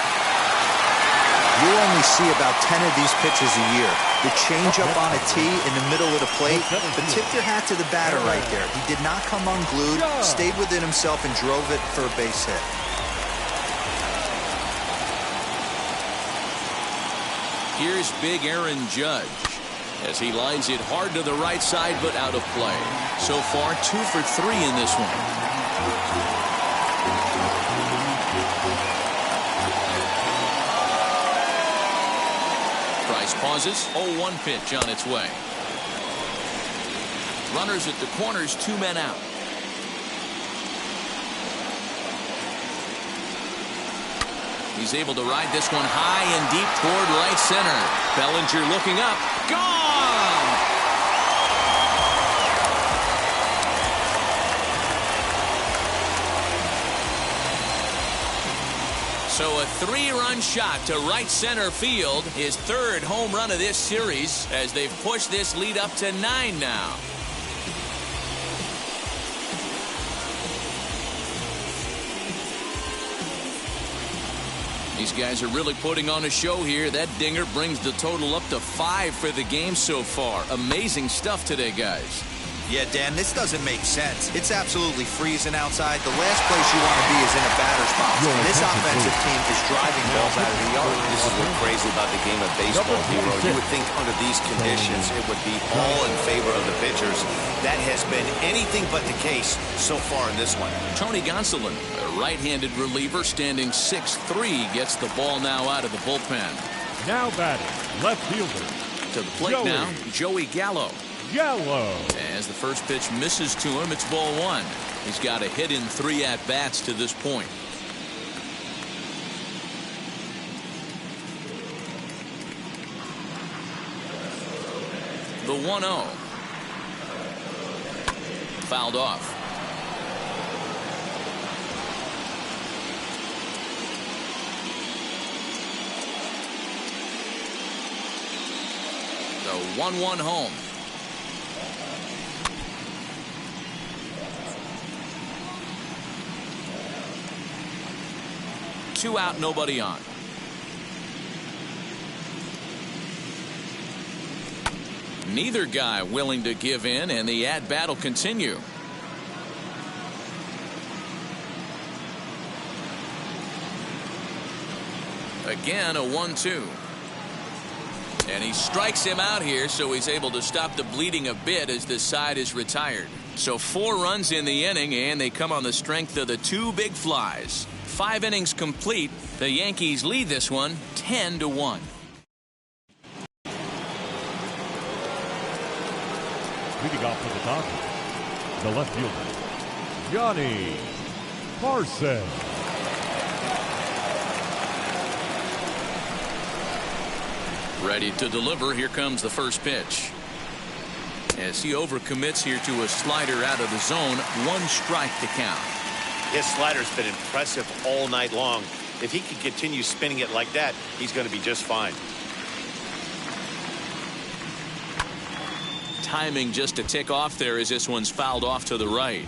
You only see about 10 of these pitches a year. The changeup on a tee in the middle of the plate, but tip your hat to the batter right there. He did not come unglued, stayed within himself, and drove it for a base hit. Here's big Aaron Judge, as he lines it hard to the right side, but out of play. So far, 2 for 3 in this one. Price pauses. 0-1 pitch on its way. Runners at the corners, 2 men out. He's able to ride this one high and deep toward right center. Ballinger looking up. Gone! So a 3-run shot to right center field. His 3rd home run of this series as they've pushed this lead up to 9 now. These guys are really putting on a show here. That dinger brings the total up to 5 for the game so far. Amazing stuff today, guys. Yeah, Dan, this doesn't make sense. It's absolutely freezing outside. The last place you want to be is in a batter's box. And this offensive team is driving balls out of the yard. This is what's crazy about the game of baseball, Hero. You would think under these conditions it would be all in favor of the pitchers. That has been anything but the case so far in this one. Tony Gonsolin, a right-handed reliever standing 6'3", gets the ball now out of the bullpen. Now batting, left fielder. To the plate now, Joey Gallo. Gallo. As the first pitch misses to him, it's ball 1. He's got a hit in 3 at-bats to this point. The 1-0. Fouled off. The 1-1 home. Two out, nobody on. Neither guy willing to give in, and the at-bat will continue. Again, a 1-2. And he strikes him out here, so he's able to stop the bleeding a bit as this side is retired. So 4 runs in the inning, and they come on the strength of the 2 big flies. 5 innings complete. The Yankees lead this one 10-1. Leading off for the Dodgers, the left fielder, Johnny Carson. Ready to deliver. Here comes the first pitch. As he overcommits here to a slider out of the zone, 1 strike to count. His slider's been impressive all night long. If he can continue spinning it like that, he's going to be just fine. Timing just a tick off there as this one's fouled off to the right.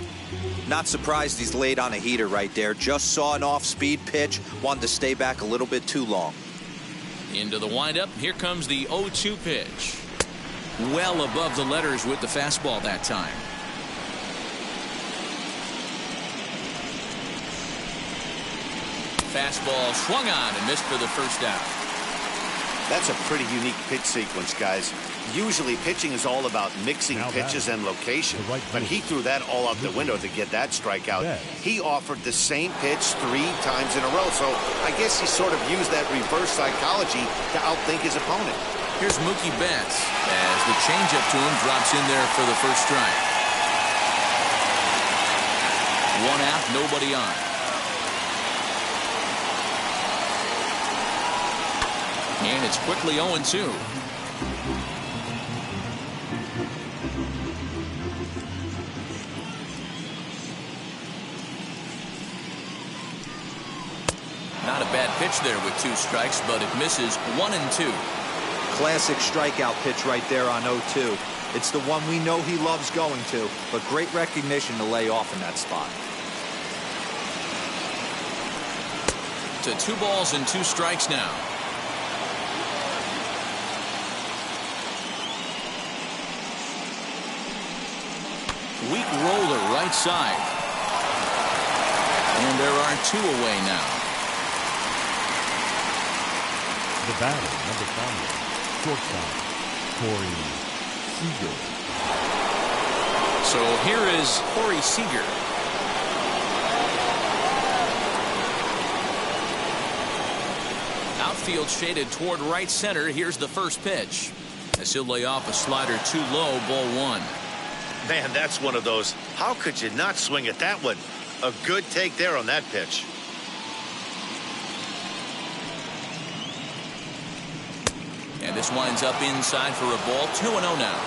Not surprised he's laid on a heater right there. Just saw an off-speed pitch. Wanted to stay back a little bit too long. Into the windup. Here comes the 0-2 pitch. Well above the letters with the fastball that time. Fastball swung on and missed for the first out. That's a pretty unique pitch sequence, guys. Usually pitching is all about mixing pitches and location, but he threw that all out the window to get that strikeout. He offered the same pitch 3 times in a row, so I guess he sort of used that reverse psychology to outthink his opponent. Here's Mookie Betts as the changeup to him drops in there for the first strike. 1 out, nobody on. And it's quickly 0-2. Not a bad pitch there with 2 strikes, but it misses 1-2. Classic strikeout pitch right there on 0-2. It's the one we know he loves going to, but great recognition to lay off in that spot. To 2 balls and 2 strikes now. Weak roller right side. And there are 2 away now. The batter, number 5, shortstop, Seeger. So here is Seeger. Outfield shaded toward right center. Here's the first pitch. As he'll lay off a slider too low, ball 1. Man, that's one of those. How could you not swing at that one? A good take there on that pitch. And this winds up inside for a ball. 2-0 now.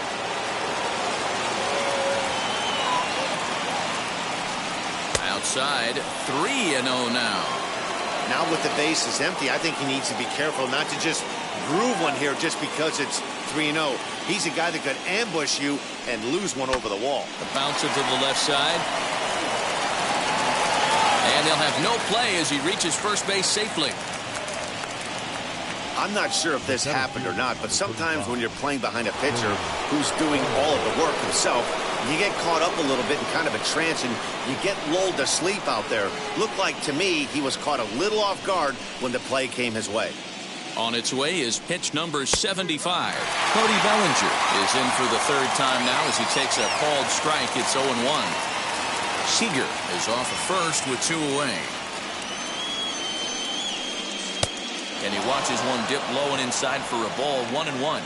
Outside, 3-0 now. Now with the bases empty, I think he needs to be careful not to just groove one here just because it's 3-0. He's a guy that could ambush you and lose one over the wall. The bouncer to the left side. And they'll have no play as he reaches first base safely. I'm not sure if this happened or not, but sometimes when you're playing behind a pitcher who's doing all of the work himself, you get caught up a little bit in kind of a trance and you get lulled to sleep out there. Looked like to me he was caught a little off guard when the play came his way. On its way is pitch number 75. Cody Ballinger is in for the third time now as he takes a called strike. It's 0-1. Seeger is off at first with 2 away. And he watches one dip low and inside for a ball. 1-1.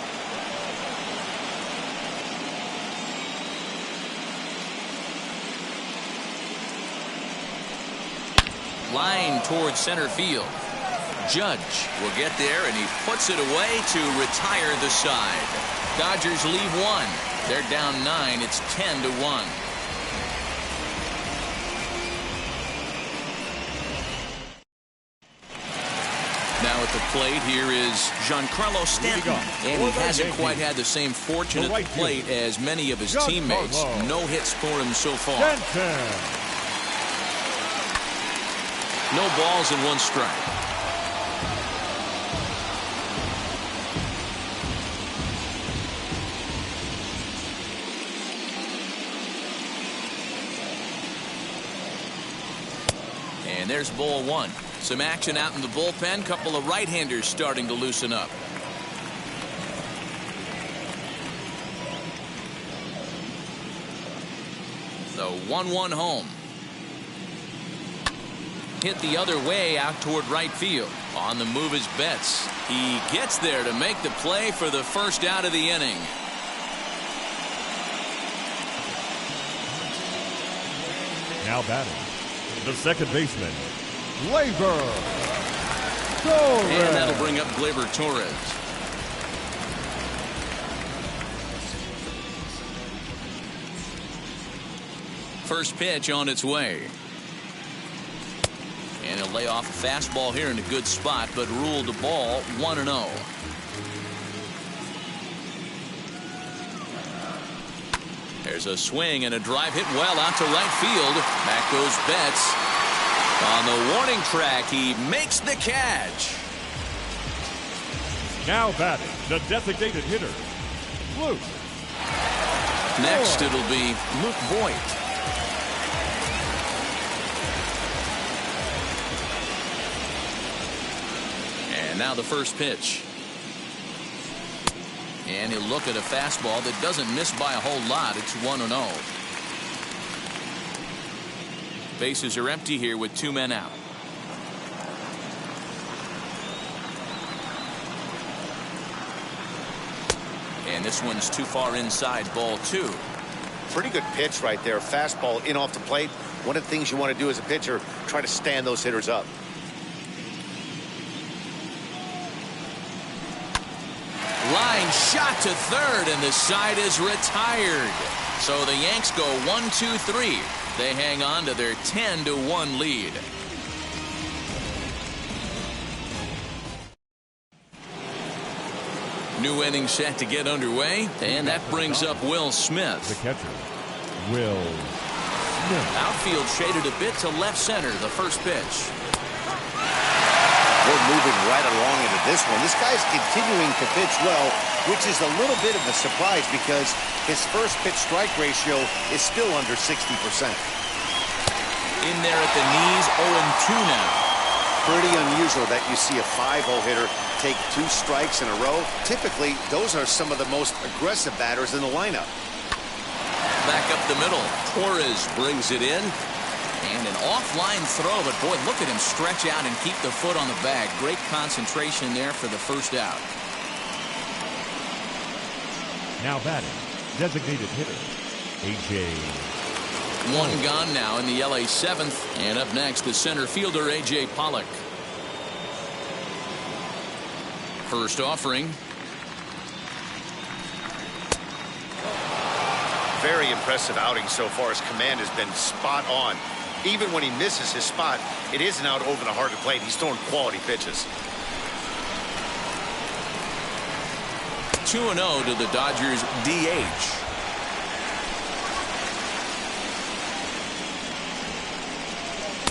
Line towards center field. Judge will get there, and he puts it away to retire the side. Dodgers leave 1. They're down 9. It's 10-1. Now at the plate here is Giancarlo Stanton, and he hasn't quite had the same fortune at the plate as many of his teammates. No hits for him so far. No balls and 1 strike. And there's ball 1. Some action out in the bullpen. Couple of right-handers starting to loosen up. The 1-1 home. Hit the other way out toward right field. On the move is Betts. He gets there to make the play for the first out of the inning. Now batting, the second baseman, Gleyber Torres. And that'll bring up Gleyber Torres. First pitch on its way. And he'll lay off a fastball here in a good spot, but ruled the ball 1-0. There's a swing and a drive hit well out to right field. Back goes Betts. On the warning track, he makes the catch. Now batting, the designated hitter, Luke. Next, it'll be Luke Voight. And now the first pitch. And he'll look at a fastball that doesn't miss by a whole lot. It's 1-0. Bases are empty here with 2 men out. And this one's too far inside, ball 2. Pretty good pitch right there. Fastball in off the plate. One of the things you want to do as a pitcher, try to stand those hitters up. Line shot to third, and the side is retired. So the Yanks go 1-2-3. They hang on to their 10-1 lead. New inning set to get underway, and that brings up Will Smith. The catcher, Will Smith. Outfield shaded a bit to left center. The first pitch. We're moving right along into this one. This guy's continuing to pitch well, which is a little bit of a surprise because his first pitch strike ratio is still under 60%. In there at the knees, 0-2 now. Pretty unusual that you see a 5-0 hitter take 2 strikes in a row. Typically, those are some of the most aggressive batters in the lineup. Back up the middle. Torres brings it in. And an offline throw, but boy, look at him stretch out and keep the foot on the bag. Great concentration there for the first out. Now batting, designated hitter, A.J. One gone now in the LA 7th. And up next, the center fielder, A.J. Pollock. First offering. Very impressive outing so far. His command has been spot on. Even when he misses his spot, it isn't out over the heart of the plate. He's throwing quality pitches. 2-0 to the Dodgers DH.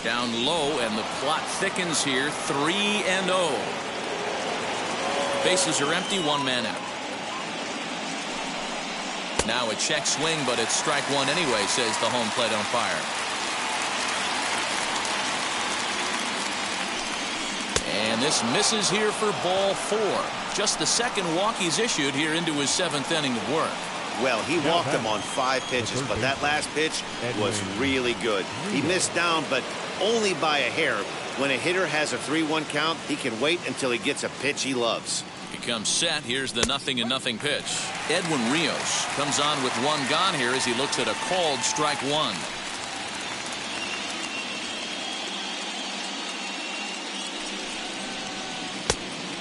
Down low, and the plot thickens here. 3-0. Bases are empty, one man out. Now a check swing, but it's strike one anyway, says the home plate umpire. And this misses here for ball four. Just the second walk he's issued here into his seventh inning of work. Well, he walked him on 5 pitches, but that last pitch was really good. He missed down, but only by a hair. When a hitter has a 3-1 count, he can wait until he gets a pitch he loves. He comes set. Here's the 0-0 pitch. Edwin Rios comes on with one gone here as he looks at a called strike one.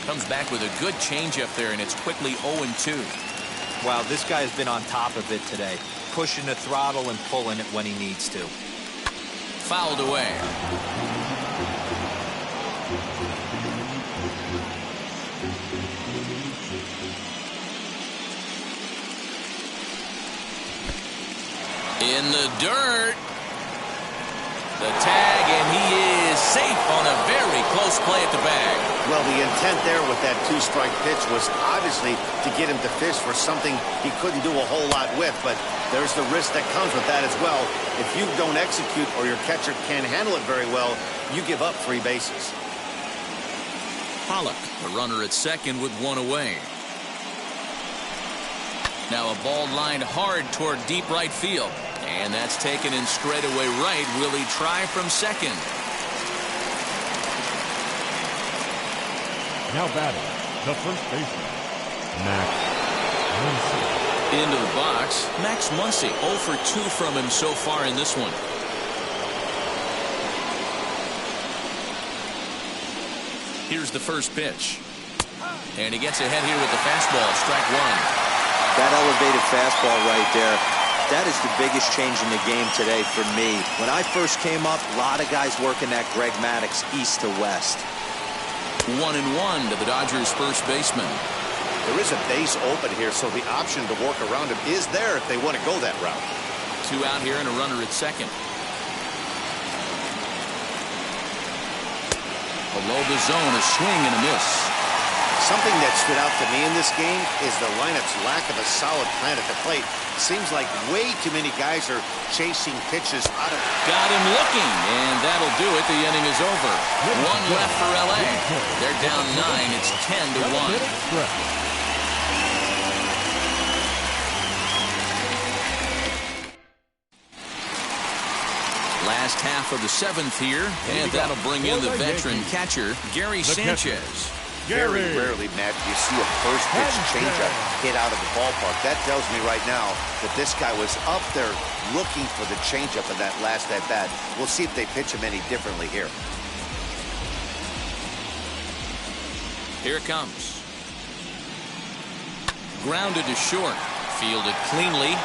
Comes back with a good changeup there, and it's quickly 0-2. Wow, this guy has been on top of it today, pushing the throttle and pulling it when he needs to. Fouled away. In the dirt. The tag, and he is safe on a very close play at the bag. Well, the intent there with that 2-strike pitch was obviously to get him to fish for something he couldn't do a whole lot with, but there's the risk that comes with that as well. If you don't execute or your catcher can't handle it very well, you give up 3 bases. Pollock, a runner at second with one away. Now a ball lined hard toward deep right field. And that's taken in straightaway right. Will he try from second? Now batting, the first baseman, Max Muncy. Into the box, Max Muncy. 0 for 2 from him so far in this one. Here's the first pitch. And he gets ahead here with the fastball, strike one. That elevated fastball right there, that is the biggest change in the game today for me. When I first came up, a lot of guys working that Greg Maddux east to west. 1-1 to the Dodgers first baseman. There is a base open here, so the option to work around him is there if they want to go that route. 2 out here and a runner at second. Below the zone, a swing and a miss. Something that stood out to me in this game is the lineup's lack of a solid plan at the plate. Seems like way too many guys are chasing pitches out of. Got him looking, and that'll do it. The inning is over. 1 left for L.A. They're down 9. It's 10-1. Last half of the 7th here, and that'll bring in the veteran catcher, Gary Sanchez. Very rarely, Matt, do you see a first pitch changeup hit out of the ballpark. That tells me right now that this guy was up there looking for the changeup in that last at bat. We'll see if they pitch him any differently here. Here it comes. Grounded to short. Fielded cleanly.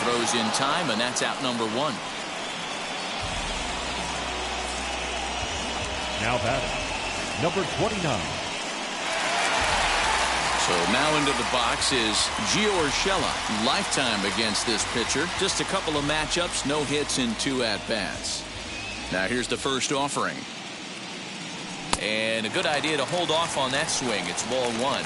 Throws in time, and that's out number 1. Now batting, number 29. So now into the box is Gio Urshela. Lifetime against this pitcher. Just a couple of matchups, no hits in 2 at-bats. Now here's the first offering. And a good idea to hold off on that swing. It's ball 1.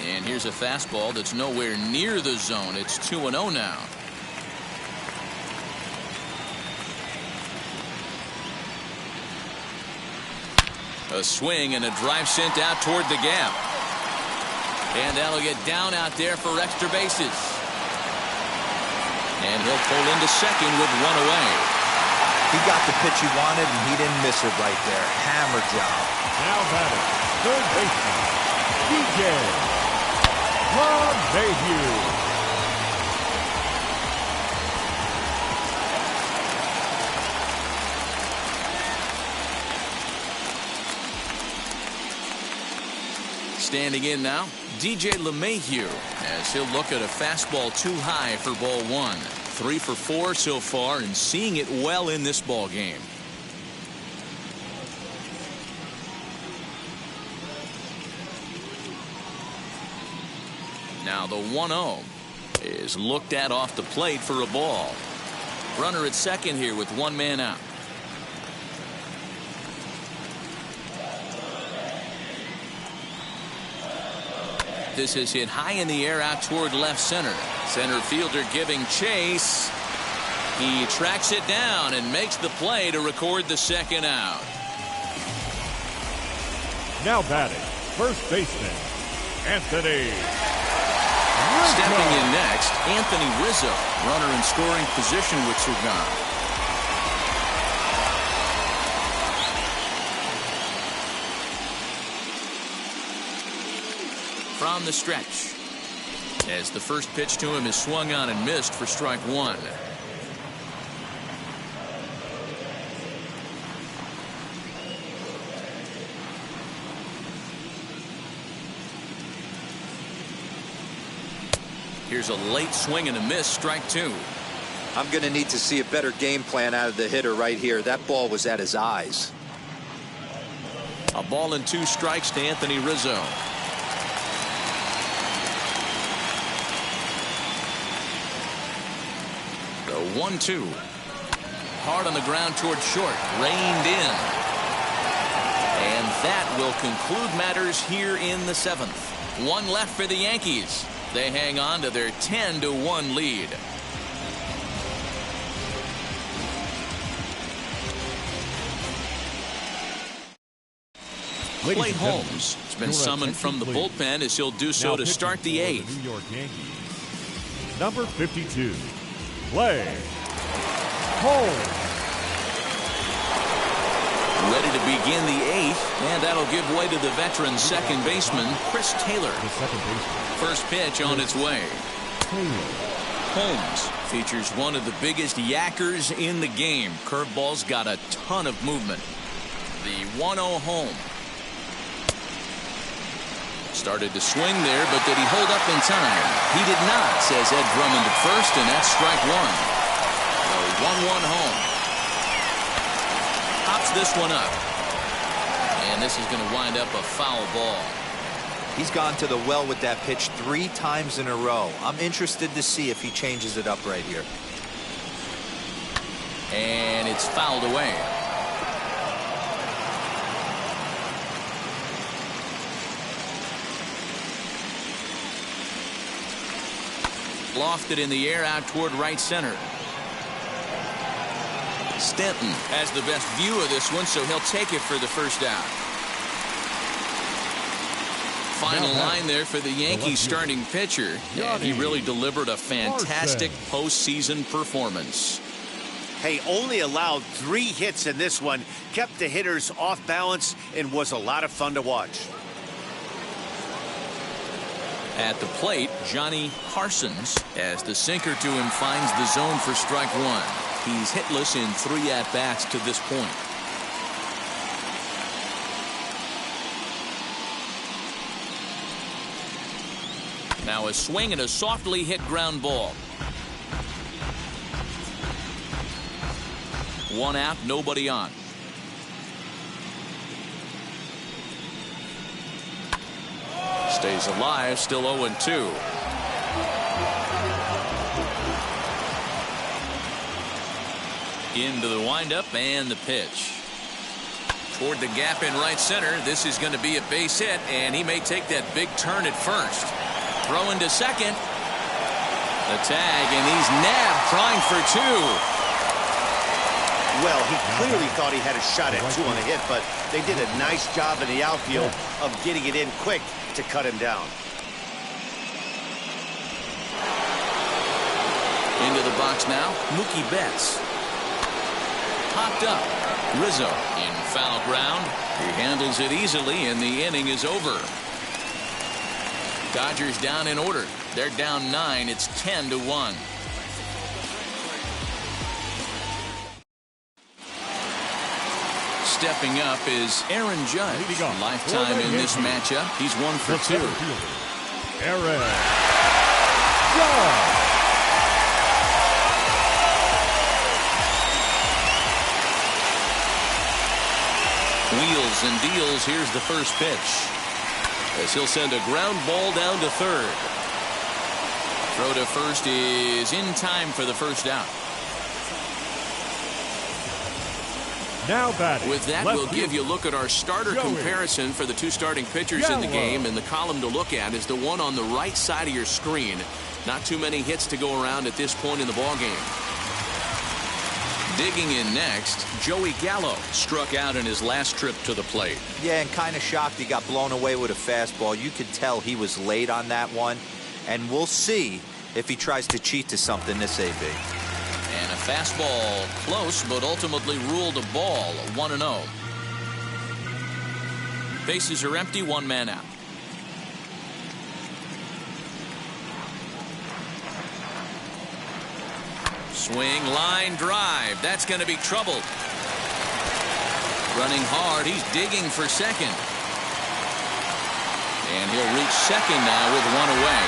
And here's a fastball that's nowhere near the zone. It's 2-0 now. A swing and a drive sent out toward the gap. And that'll get down out there for extra bases. And he'll pull into second with 1 away. He got the pitch he wanted, and he didn't miss it right there. Hammer job. Now batting, third baseman, DJ. Standing in now, DJ LeMahieu, as he'll look at a fastball too high for ball 1. 3 for 4 so far, and seeing it well in this ball game. Now the 1-0. is looked at off the plate for a ball. Runner at second here with one man out. This is hit high in the air out toward left center. Center fielder giving chase. He tracks it down and makes the play to record the second out. Now batting, first baseman, Anthony Rizzo. Stepping in next, Anthony Rizzo. Runner in scoring position with Sigueme. From the stretch, as the first pitch to him is swung on and missed for strike one. Here's a late swing and a miss, strike two. I'm going to need to see a better game plan out of the hitter right here. That ball was at his eyes. A ball and 2 strikes to Anthony Rizzo. The 1-2. Hard on the ground toward short. Reined in. And that will conclude matters here in the 7th. One left for the Yankees. They hang on to their 10-1 lead. Clayton Holmes has been summoned from the bullpen as he'll do so to start the 8th. New York Yankees. Number 52, Clay Holmes. Ready to begin the 8th, and that'll give way to the veteran second baseman, Chris Taylor. The second baseman. First pitch on its way. Taylor. Holmes features one of the biggest yackers in the game. Curveball's got a ton of movement. The 1-0 home. Started to swing there, but did he hold up in time? He did not, says Ed Drummond at first, and that's strike one. The 1-1 home. Pops this one up. And this is going to wind up a foul ball. He's gone to the well with that pitch 3 times in a row. I'm interested to see if he changes it up right here. And it's fouled away. Lofted in the air out toward right center. Stanton has the best view of this one, so he'll take it for the first out. Final line there for the Yankees starting pitcher, and he really delivered a fantastic postseason performance. Hey, only allowed 3 hits in this one, kept the hitters off balance, and was a lot of fun to watch. At the plate, Johnny Parsons, as the sinker to him finds the zone for strike one. He's hitless in 3 at-bats to this point. Now a swing and a softly hit ground ball. 1 out, nobody on. Stays alive, still 0-2. Into the windup and the pitch. Toward the gap in right center. This is going to be a base hit, and he may take that big turn at first. Throw into second. The tag, and he's nabbed, trying for 2. Well, he clearly thought he had a shot at 2 on the hit, but they did a nice job in the outfield of getting it in quick to cut him down. Into the box now, Mookie Betts. Popped up. Rizzo in foul ground. He handles it easily, and the inning is over. Dodgers down in order. They're down 9. It's 10-1. Stepping up is Aaron Judge. Lifetime in this matchup. He's 1 for 2. Aaron Judge. Wheels and deals. Here's the first pitch, as he'll send a ground ball down to third. Throw to first is in time for the first down. Now batting. With that, we'll give you a look at our starter comparison for the two starting pitchers in the game. And the column to look at is the one on the right side of your screen. Not too many hits to go around at this point in the ballgame. Digging in next, Joey Gallo struck out in his last trip to the plate. Yeah, and kind of shocked he got blown away with a fastball. You could tell he was late on that one. And we'll see if he tries to cheat to something this AB. And a fastball close, but ultimately ruled a ball, 1-0. Bases are empty, one man out. Swing, line, drive. That's going to be trouble. Running hard. He's digging for second. And he'll reach second now with one away.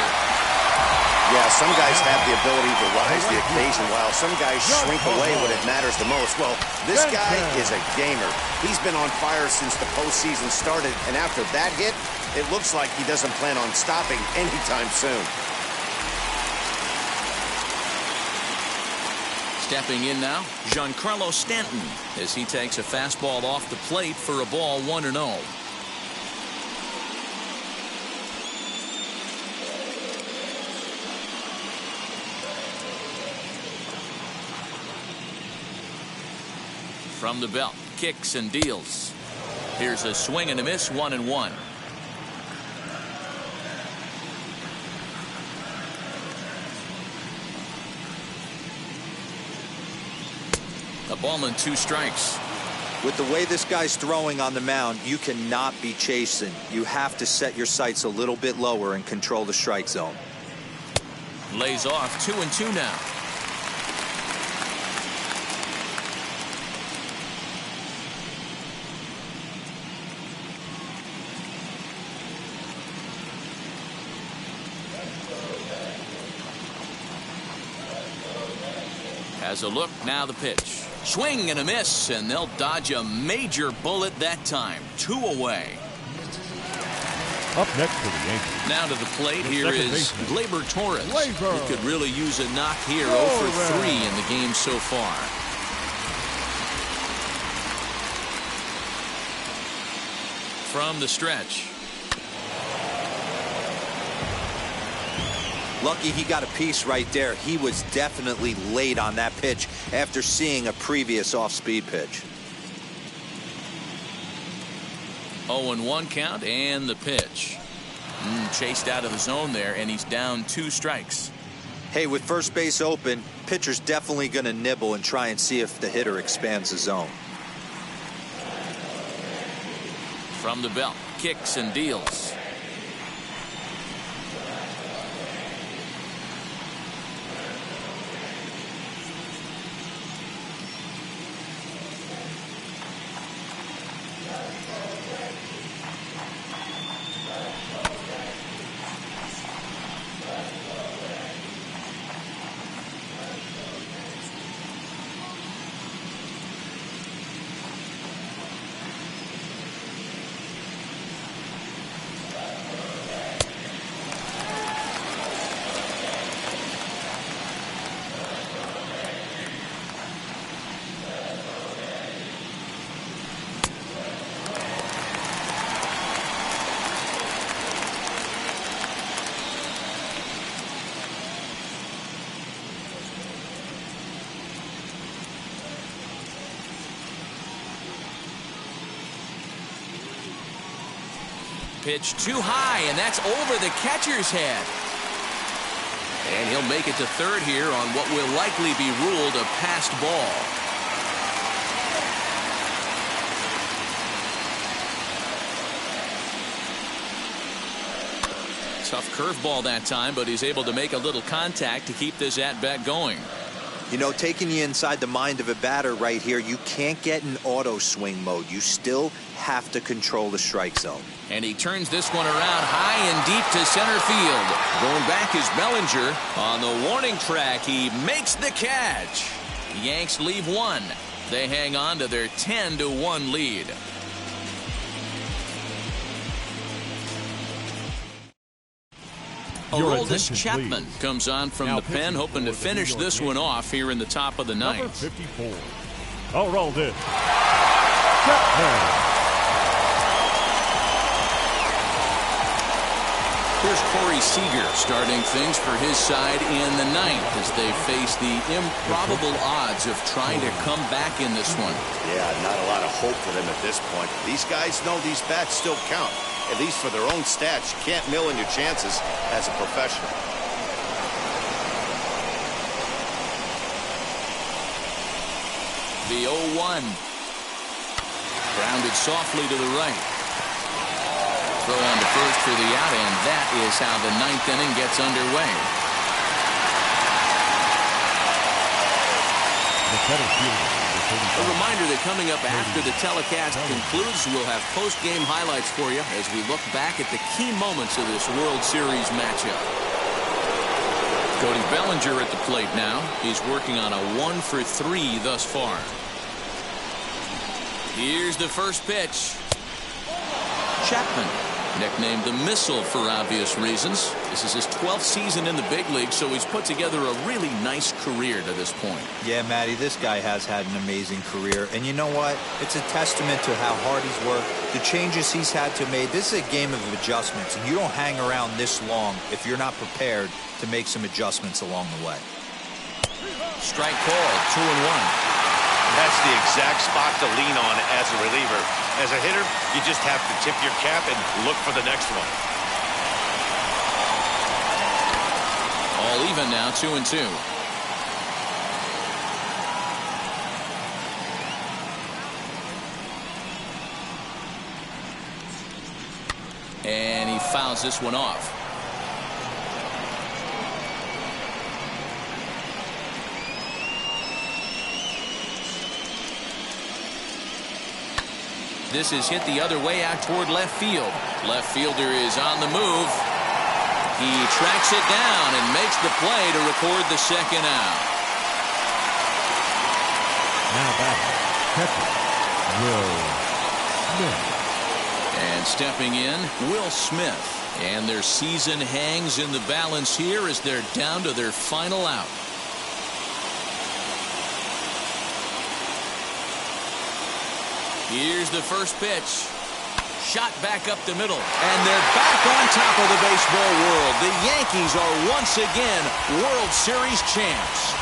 Yeah, some guys have the ability to rise the occasion while some guys shrink away when it matters the most. Well, this guy is a gamer. He's been on fire since the postseason started, and after that hit, it looks like he doesn't plan on stopping anytime soon. Stepping in now, Giancarlo Stanton as he takes a fastball off the plate for a ball, 1-0. From the belt, kicks and deals. Here's a swing and a miss, 1-1. A ball and 2 strikes. With the way this guy's throwing on the mound, you cannot be chasing. You have to set your sights a little bit lower and control the strike zone. Lays off, 2-2 now. Has a look, now the pitch. Swing and a miss, and they'll dodge a major bullet that time. 2 away. Up next for the Yankees. Now to the plate, here is Gleyber Torres. He could really use a knock here. 0 for 3 in the game so far. From the stretch. Lucky he got a piece right there. He was definitely late on that pitch after seeing a previous off-speed pitch. 0-1 count and the pitch. Chased out of the zone there, and he's down 2 strikes. Hey, with first base open, pitcher's definitely going to nibble and try and see if the hitter expands the zone. From the belt, kicks and deals. Pitch too high, and that's over the catcher's head. And he'll make it to third here on what will likely be ruled a passed ball. Tough curveball that time, but he's able to make a little contact to keep this at-bat going. You know, taking you inside the mind of a batter right here, you can't get in auto swing mode. You still have to control the strike zone. And he turns this one around high and deep to center field. Going back is Ballinger. On the warning track, he makes the catch. The Yanks leave 1. They hang on to their 10-1 lead. Aroldis Chapman comes on from the pen, hoping to finish this one off here in the top of the Number ninth. 54, Aroldis Chapman. Here's Corey Seeger starting things for his side in the ninth as they face the improbable odds of trying to come back in this one. Yeah, not a lot of hope for them at this point. These guys know these bats still count, at least for their own stats. You can't mill in your chances as a professional. The 0-1. Grounded softly to the right. Throw on to first for the out, and that is how the ninth inning gets underway. A reminder that coming up after the telecast concludes, we'll have post-game highlights for you as we look back at the key moments of this World Series matchup. Cody Ballinger at the plate now. He's working on a 1-for-3 thus far. Here's the first pitch. Chapman, nicknamed the Missile for obvious reasons. This is his 12th season in the big league, so he's put together a really nice career to this point. Yeah, Matty, this guy has had an amazing career. And you know what? It's a testament to how hard he's worked, the changes he's had to make. This is a game of adjustments, and you don't hang around this long if you're not prepared to make some adjustments along the way. Strike called, 2-1. That's the exact spot to lean on as a reliever. As a hitter, you just have to tip your cap and look for the next one. All even now, 2-2. And he fouls this one off. This is hit the other way out toward left field. Left fielder is on the move. He tracks it down and makes the play to record the second out. Now batting, catcher, Will Smith. And stepping in, Will Smith. And their season hangs in the balance here as they're down to their final out. Here's the first pitch. Shot back up the middle. And they're back on top of the baseball world. The Yankees are once again World Series champs.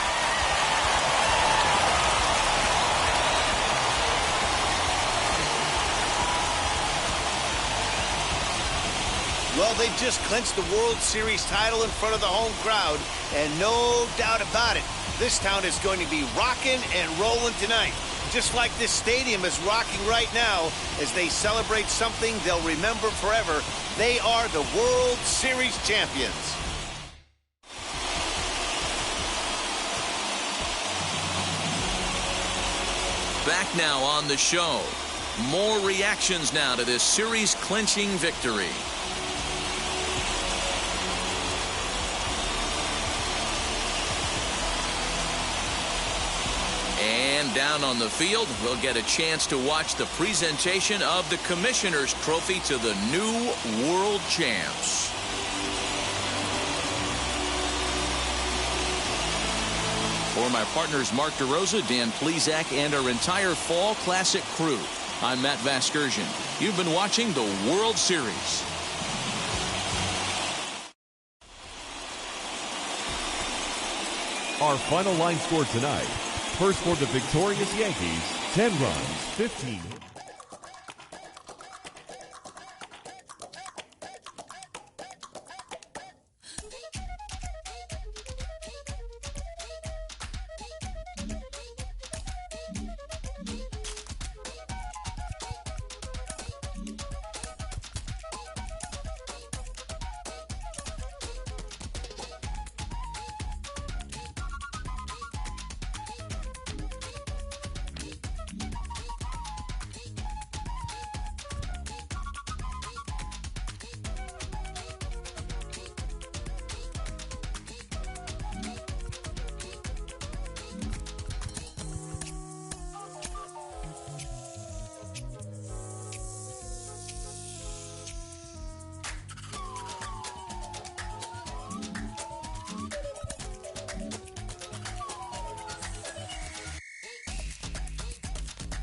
Well, they just clinched the World Series title in front of the home crowd, and no doubt about it, this town is going to be rocking and rolling tonight. Just like this stadium is rocking right now as they celebrate something they'll remember forever. They are the World Series champions. Back now on the show. More reactions now to this series-clinching victory. And down on the field, we'll get a chance to watch the presentation of the Commissioner's Trophy to the new world champs. For my partners Mark DeRosa, Dan Plesac, and our entire Fall Classic crew, I'm Matt Vasgersian. You've been watching the World Series. Our final line score tonight. First for the victorious Yankees, 10 runs, 15 hits.